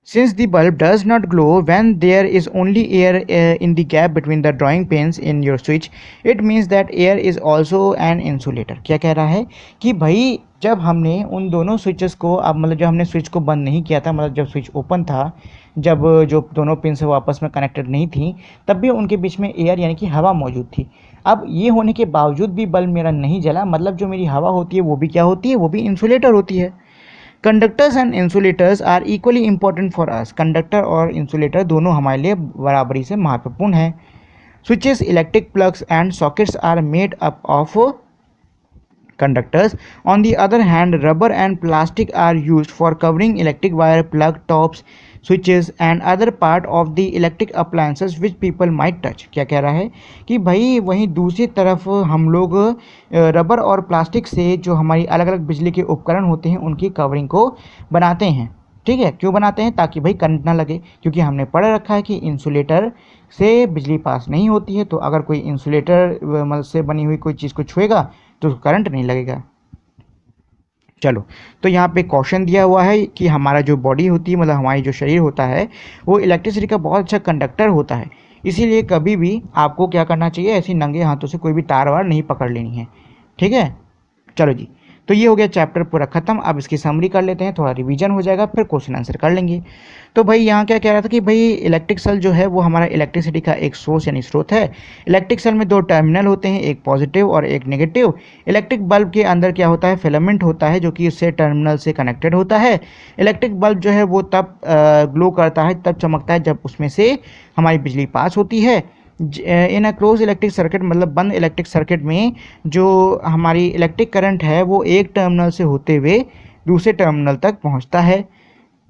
S1: Since the bulb does not glow when there is only air in the gap between the drawing pins in your switch, it means that air is also an insulator. क्या कह रहा है कि भाई जब हमने उन दोनों स्विचेस को, अब मतलब जब हमने स्विच को बंद नहीं किया था, मतलब जब स्विच ओपन था, जब जो दोनों पिन से वो आपस में कनेक्टेड नहीं थी, तब भी उनके बीच में एयर यानी कि हवा मौजूद थी। अब ये होने के बावजूद भी बल्ब मेरा नहीं जला, मतलब जो मेरी हवा होती है वो भी क्या होती है, वो भी इंसुलेटर होती है। Conductors and insulators are equally important for us. Conductor और इंसुलेटर दोनों हमारे लिए बराबरी से महत्वपूर्ण है। Switches, electric plugs and sockets are made up of conductors. On the other hand, rubber and plastic are used for covering electric wire, plug tops, switches and other part of the electric appliances which people might touch. क्या कह रहा है कि भाई वहीं दूसरी तरफ हम लोग रबर और प्लास्टिक से जो हमारी अलग अलग बिजली के उपकरण होते हैं उनकी कवरिंग को बनाते हैं, ठीक है। क्यों बनाते हैं, ताकि भाई करंट ना लगे, क्योंकि हमने पढ़ रखा है कि इंसुलेटर से बिजली पास नहीं होती है, तो अगर कोई इंसुलेटर से बनी हुई कोई चीज़ को छुएगा तो करंट नहीं लगेगा। चलो, तो यहाँ पे क्वेश्चन दिया हुआ है कि हमारा जो बॉडी होती है, मतलब हमारी जो शरीर होता है, वो इलेक्ट्रिसिटी का बहुत अच्छा कंडक्टर होता है। इसीलिए कभी भी आपको क्या करना चाहिए, ऐसे नंगे हाथों से कोई भी तार वार नहीं पकड़ लेनी है, ठीक है। चलो जी, तो ये हो गया चैप्टर पूरा खत्म। अब इसकी समरी कर लेते हैं, थोड़ा रिवीजन हो जाएगा, फिर क्वेश्चन आंसर कर लेंगे। तो भाई यहाँ क्या कह रहा था कि भाई इलेक्ट्रिक सेल जो है वो हमारा इलेक्ट्रिसिटी का एक सोर्स यानी स्रोत है। इलेक्ट्रिक सेल में दो टर्मिनल होते हैं, एक पॉजिटिव और एक नेगेटिव। इलेक्ट्रिक बल्ब के अंदर क्या होता है, फिलामेंट होता है जो कि इससे टर्मिनल से कनेक्टेड होता है। इलेक्ट्रिक बल्ब जो है वो तब ग्लो करता है, तब चमकता है जब उसमें से हमारी बिजली पास होती है। इन अ क्लोज इलेक्ट्रिक सर्किट, मतलब बंद इलेक्ट्रिक सर्किट में जो हमारी इलेक्ट्रिक करंट है वो एक टर्मिनल से होते हुए दूसरे टर्मिनल तक पहुंचता है।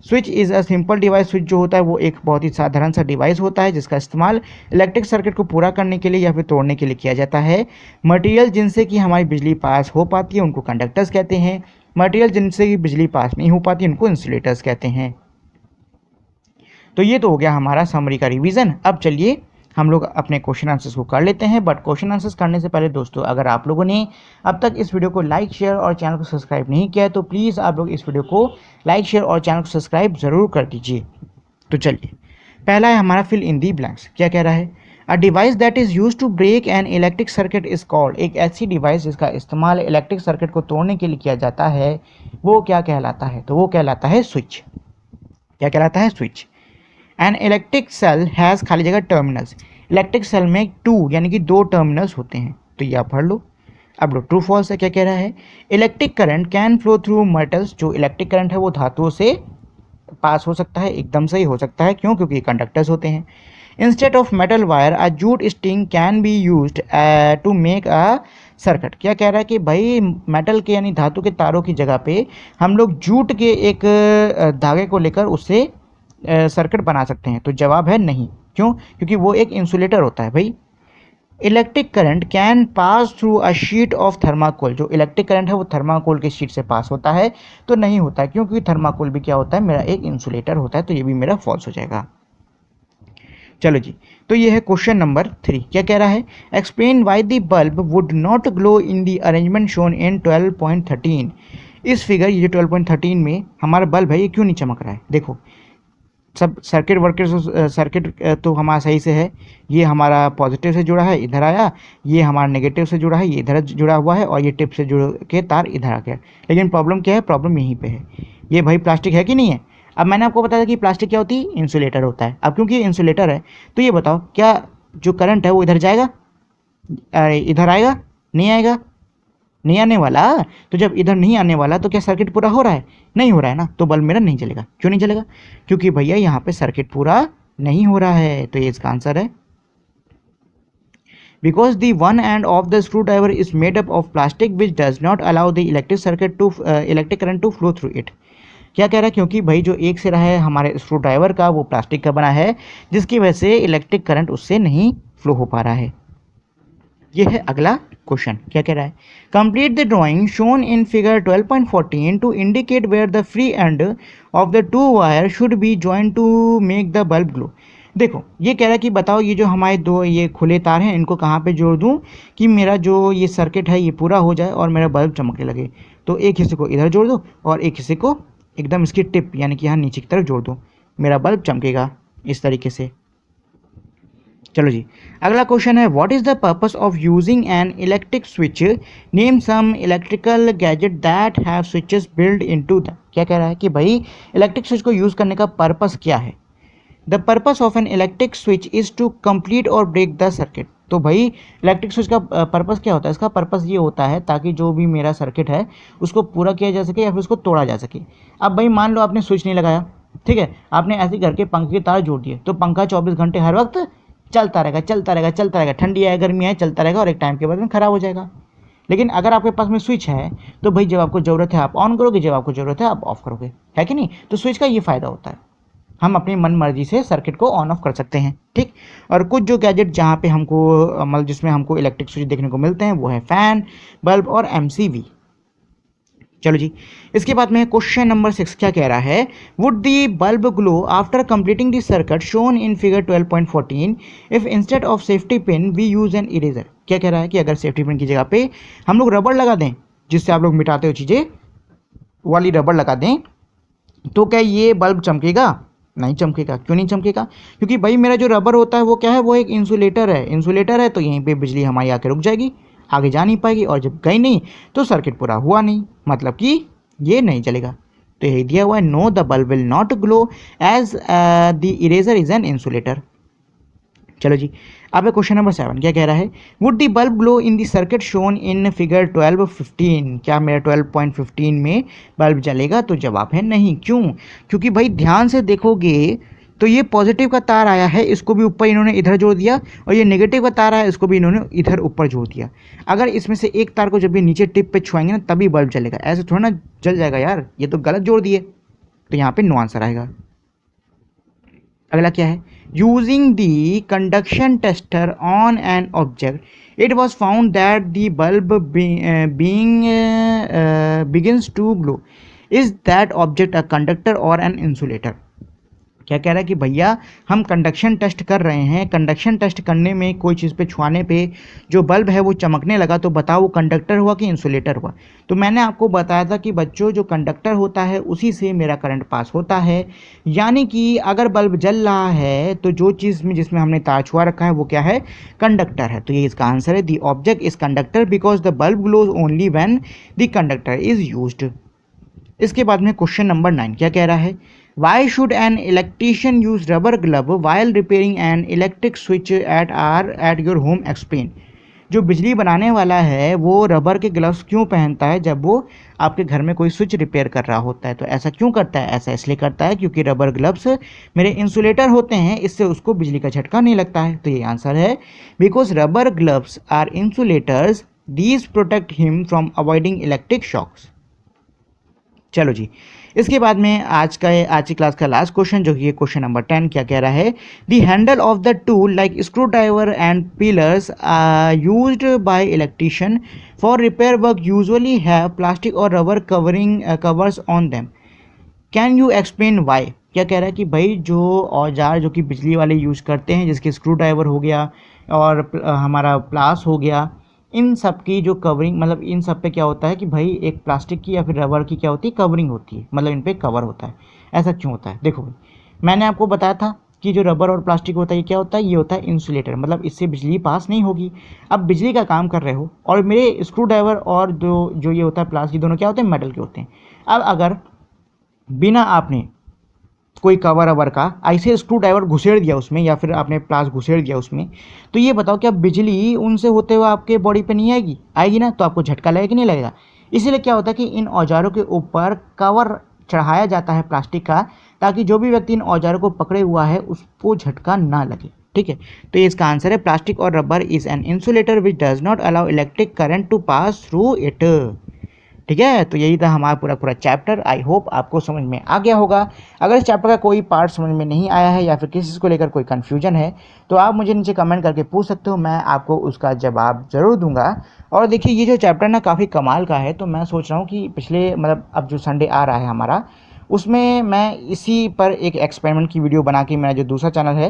S1: Switch is a simple device. Switch जो होता है वो एक बहुत ही साधारण सा डिवाइस होता है जिसका इस्तेमाल इलेक्ट्रिक सर्किट को पूरा करने के लिए या फिर तोड़ने के लिए किया जाता है। मटेरियल जिनसे कि हमारी बिजली पास हो पाती है उनको कंडक्टर्स कहते हैं। मटेरियल जिनसे कि बिजली पास नहीं हो पाती उनको इंसुलेटर्स कहते हैं। तो ये तो हो गया हमारा समरी का रिवीजन। अब चलिए हम लोग अपने क्वेश्चन आंसर्स को कर लेते हैं। बट क्वेश्चन आंसर्स करने से पहले दोस्तों, अगर आप लोगों ने अब तक इस वीडियो को लाइक, शेयर और चैनल को सब्सक्राइब नहीं किया है तो प्लीज़ आप लोग इस वीडियो को लाइक, शेयर और चैनल को सब्सक्राइब ज़रूर कर दीजिए। तो चलिए, पहला है हमारा फिल इन दी ब्लैंक्स। क्या कह रहा है, a device that is use to break an electric circuit is called. एक ऐसी डिवाइस जिसका इस्तेमाल इलेक्ट्रिक सर्किट को तोड़ने के लिए किया जाता है वो क्या कहलाता है, तो वो कहलाता है स्विच। क्या कहलाता है, switch. An electric cell has खाली जगह टर्मिनल्स, इलेक्ट्रिक सेल में 2 यानी कि 2 टर्मिनल्स होते हैं। तो ये आप पढ़ लो। अब लो ट्रू फॉल्स है, क्या कह रहा है? Electric current can flow through metals, जो इलेक्ट्रिक करंट है वो धातुओं से पास हो सकता है। एकदम सही हो सकता है, क्यों? क्योंकि कंडक्टर्स होते हैं। Instead of metal wire a jute string can be used to make a circuit. क्या कह रहा है कि भाई मेटल के यानी धातु के तारों की जगह पे हम लोग जूट के एक धागे को लेकर उससे सर्किट बना सकते हैं। तो जवाब है नहीं। क्यों? क्योंकि वो एक इंसुलेटर होता है भाई। Electric current can pass through a sheet of thermocol, जो इलेक्ट्रिक करंट है वो थर्माकोल के शीट से पास होता है। तो नहीं होता है, क्योंकि थर्माकोल भी क्या होता है? मेरा एक इंसुलेटर होता है। तो ये भी मेरा फॉल्स हो जाएगा। चलो जी, तो ये है क्वेश्चन नंबर 3। क्या कह रहा है? Explain why the bulb would not glow in the arrangement shown in 12.13। इस फिगर, ये जो 12.13 में हमारा बल्ब है, ये क्यों नहीं चमक रहा है? देखो, सब सर्किट वर्किट, सर्किट तो हमारा सही से है। ये हमारा पॉजिटिव से जुड़ा है, इधर आया। ये हमारा नेगेटिव से जुड़ा है, ये इधर जुड़ा हुआ है। और ये टिप से जुड़ के तार इधर आ गया। लेकिन प्रॉब्लम क्या है? प्रॉब्लम यहीं पे है। ये भाई प्लास्टिक है कि नहीं है? अब मैंने आपको बताया कि प्लास्टिक क्या होती है? इंसुलेटर होता है। अब क्योंकि इंसुलेटर है, तो ये बताओ, क्या जो करंट है वो इधर जाएगा? इधर आएगा? नहीं आएगा? नहीं आने वाला। तो जब इधर नहीं आने वाला, तो क्या सर्किट पूरा हो रहा है? नहीं हो रहा है ना। तो बल्ब मेरा नहीं चलेगा। क्यों नहीं चलेगा? क्योंकि भैया यहाँ पे सर्किट पूरा नहीं हो रहा है। तो ये इसका आंसर है। Because the one end of the screwdriver is made up of plastic which does not allow the electric current to flow through it. क्या कह रहा है? क्योंकि भाई जो एक सिरा है हमारे स्क्रू ड्राइवर का, वो प्लास्टिक का बना है, जिसकी वजह से इलेक्ट्रिक करंट उससे नहीं फ्लो हो पा रहा है। ये है अगला क्वेश्चन। क्या कह रहा है? Complete the drawing shown in figure 12.14 to indicate where the free end of the 2 wire should be joint to make the bulb glow. देखो, ये कह रहा है कि बताओ, ये जो हमारे 2 ये खुले तार हैं, इनको कहाँ पे जोड़ दूँ कि मेरा जो ये सर्किट है ये पूरा हो जाए और मेरा बल्ब चमकने लगे। तो एक हिस्से को इधर जोड़ दो और एक हिस्से को एकदम इसकी टिप यानी कि यहाँ नीचे की तरफ जोड़ दो, मेरा बल्ब चमकेगा इस तरीके से। चलो जी, अगला क्वेश्चन है, what is the purpose of using an electric switch, name some electrical gadget that have switches build into the. क्या कह रहा है कि भाई इलेक्ट्रिक स्विच को यूज करने का पर्पस क्या है? The purpose of an electric switch is to complete or break the circuit. तो भाई इलेक्ट्रिक स्विच का पर्पस क्या होता है? इसका पर्पस ये होता है ताकि जो भी मेरा सर्किट है उसको पूरा किया जा सके या फिर उसको तोड़ा जा सके। अब भाई मान लो आपने स्विच नहीं लगाया, ठीक है, आपने ऐसे करके पंखे के तार जोड़ दिए, तो पंखा 24 घंटे हर वक्त चलता रहेगा, चलता रहेगा, चलता रहेगा, ठंडी आए गर्मी आए चलता रहेगा, और एक टाइम के बाद में ख़राब हो जाएगा। लेकिन अगर आपके पास में स्विच है, तो भाई जब आपको ज़रूरत है आप ऑन करोगे, जब आपको ज़रूरत है आप ऑफ करोगे, है कि नहीं? तो स्विच का ये फ़ायदा होता है, हम अपनी मन मर्जी से सर्किट को ऑन ऑफ कर सकते हैं, ठीक। और कुछ जो गैजेट जहाँ पे हमको मतलब जिसमें हमको इलेक्ट्रिक स्विच देखने को मिलते हैं, वो है फ़ैन, बल्ब और MCV। चलो जी, इसके बाद में क्वेश्चन नंबर 6 क्या कह रहा है? Would the bulb glow after completing the circuit shown in figure 12.14 if instead of safety pin we use an eraser. क्या कह रहा है कि अगर सेफ्टी पिन की जगह पे हम लोग रबड़ लगा दें, जिससे आप लोग मिटाते हो चीज़ें वाली रबड़ लगा दें, तो क्या ये बल्ब चमकेगा? नहीं चमकेगा। क्यों नहीं चमकेगा? क्योंकि भाई मेरा जो रबर होता है वो क्या है? वो एक इंसुलेटर है। इंसुलेटर है तो यहीं पे बिजली हमारी आके रुक जाएगी, आगे जा नहीं पाएगी, और जब गई नहीं तो सर्किट पूरा हुआ नहीं, मतलब कि ये नहीं चलेगा। तो यही दिया हुआ है, no the bulb will not glow as the eraser is an insulator. चलो जी, अब है क्वेश्चन नंबर 7। क्या कह रहा है? Would the bulb glow in the circuit shown in figure 12.15। क्या मेरा 12.15 में बल्ब जलेगा? तो जवाब है नहीं। क्यों? क्योंकि भाई ध्यान से देखोगे तो ये पॉजिटिव का तार आया है, इसको भी ऊपर इन्होंने इधर जोड़ दिया, और ये नेगेटिव का तार आया है, इसको भी इन्होंने इधर ऊपर जोड़ दिया। अगर इसमें से एक तार को जब भी नीचे टिप पे छुआएंगे ना, तभी बल्ब जलेगा, ऐसे थोड़ा ना जल जाएगा यार, ये तो गलत जोड़ दिए। तो यहाँ पे नो आंसर आएगा। अगला क्या है? Using the conduction tester on an object it was found that the bulb being begins to glow, is that object a conductor or an insulator. क्या कह रहा है कि भैया हम कंडक्शन टेस्ट कर रहे हैं, कंडक्शन टेस्ट करने में कोई चीज़ पे छुआने पे जो बल्ब है वो चमकने लगा, तो बताओ वो कंडक्टर हुआ कि इंसुलेटर हुआ? तो मैंने आपको बताया था कि बच्चों जो कंडक्टर होता है उसी से मेरा करंट पास होता है, यानी कि अगर बल्ब जल रहा है तो जो चीज़ में जिसमें हमने तार छुआ रखा है वो क्या है? कंडक्टर है। तो ये इसका आंसर है, the object is conductor because the bulb glows only when the conductor is used. इसके बाद में क्वेश्चन नंबर 9 क्या कह रहा है? Why should an electrician use rubber glove while repairing N electric switch at your home, explain. जो बिजली बनाने वाला है वो रबर के ग्लव्स क्यों पहनता है जब वो आपके घर में कोई स्विच रिपेयर कर रहा होता है? तो ऐसा क्यों करता है? ऐसा इसलिए करता है क्योंकि रबर ग्लव्स मेरे इंसुलेटर होते हैं, इससे उसको बिजली का झटका नहीं लगता है। तो ये आंसर है, because rubber gloves are insulators, these protect him from avoiding electric shocks. चलो जी, इसके बाद में आज की क्लास का लास्ट क्वेश्चन, जो कि ये क्वेश्चन नंबर 10 क्या कह रहा है? The handle of the tool like screwdriver and pliers used by electrician for repair work usually have plastic और rubber covers on them, can you explain why? क्या कह रहा है कि भाई जो औजार जो कि बिजली वाले यूज करते हैं, जिसके स्क्रू ड्राइवर हो गया और हमारा प्लास हो गया, इन सब की जो कवरिंग, मतलब इन सब पे क्या होता है कि भाई एक प्लास्टिक की या फिर रबर की क्या होती है, कवरिंग होती है, मतलब इन पे कवर होता है। ऐसा क्यों होता है? देखो भाई, मैंने आपको बताया था कि जो रबर और प्लास्टिक होता है ये क्या होता है? ये होता है इंसुलेटर, मतलब इससे बिजली पास नहीं होगी। अब बिजली का काम कर रहे हो और मेरे स्क्रू ड्राइवर और जो ये होता है प्लास्टिक, दोनों क्या होते हैं? मेटल के होते हैं। अब अगर बिना आपने कोई कवर अवर का ऐसे स्क्रू ड्राइवर घुसेड़ दिया उसमें, या फिर आपने प्लास घुसेड़ दिया उसमें, तो ये बताओ क्या बिजली उनसे होते हुए आपके बॉडी पे नहीं आएगी? आएगी ना, तो आपको झटका लगेगा कि नहीं लगेगा? इसीलिए क्या होता है कि इन औजारों के ऊपर कवर चढ़ाया जाता है प्लास्टिक का, ताकि जो भी व्यक्ति इन औजारों को पकड़े हुआ है उसको झटका ना लगे। ठीक है, तो ये इसका आंसर है, प्लास्टिक और rubber is an insulator which does not allow electric current to pass through it. ठीक है, तो यही था हमारा पूरा चैप्टर। आई होप आपको समझ में आ गया होगा। अगर इस चैप्टर का कोई पार्ट समझ में नहीं आया है या फिर किसी चीज़ को लेकर कोई कन्फ्यूजन है, तो आप मुझे नीचे कमेंट करके पूछ सकते हो, मैं आपको उसका जवाब ज़रूर दूंगा। और देखिए, ये जो चैप्टर ना काफ़ी कमाल का है, तो मैं सोच रहा हूँ कि पिछले मतलब अब जो संडे आ रहा है हमारा, उसमें मैं इसी पर एक एक्सपेरिमेंट की वीडियो बना के, मेरा जो दूसरा चैनल है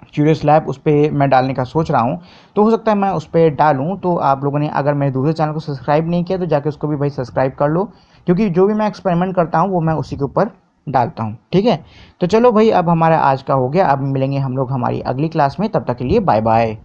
S1: क्यूरियस लैब, उस पर मैं डालने का सोच रहा हूँ। तो हो सकता है मैं उस पर डालूँ। तो आप लोगों ने अगर मेरे दूसरे चैनल को सब्सक्राइब नहीं किया तो जाके उसको भी भाई सब्सक्राइब कर लो, क्योंकि जो भी मैं एक्सपेरिमेंट करता हूँ वो मैं उसी के ऊपर डालता हूँ। ठीक है, तो चलो भाई, अब हमारा आज का हो गया। अब मिलेंगे हम लोग हमारी अगली क्लास में, तब तक के लिए बाय बाय।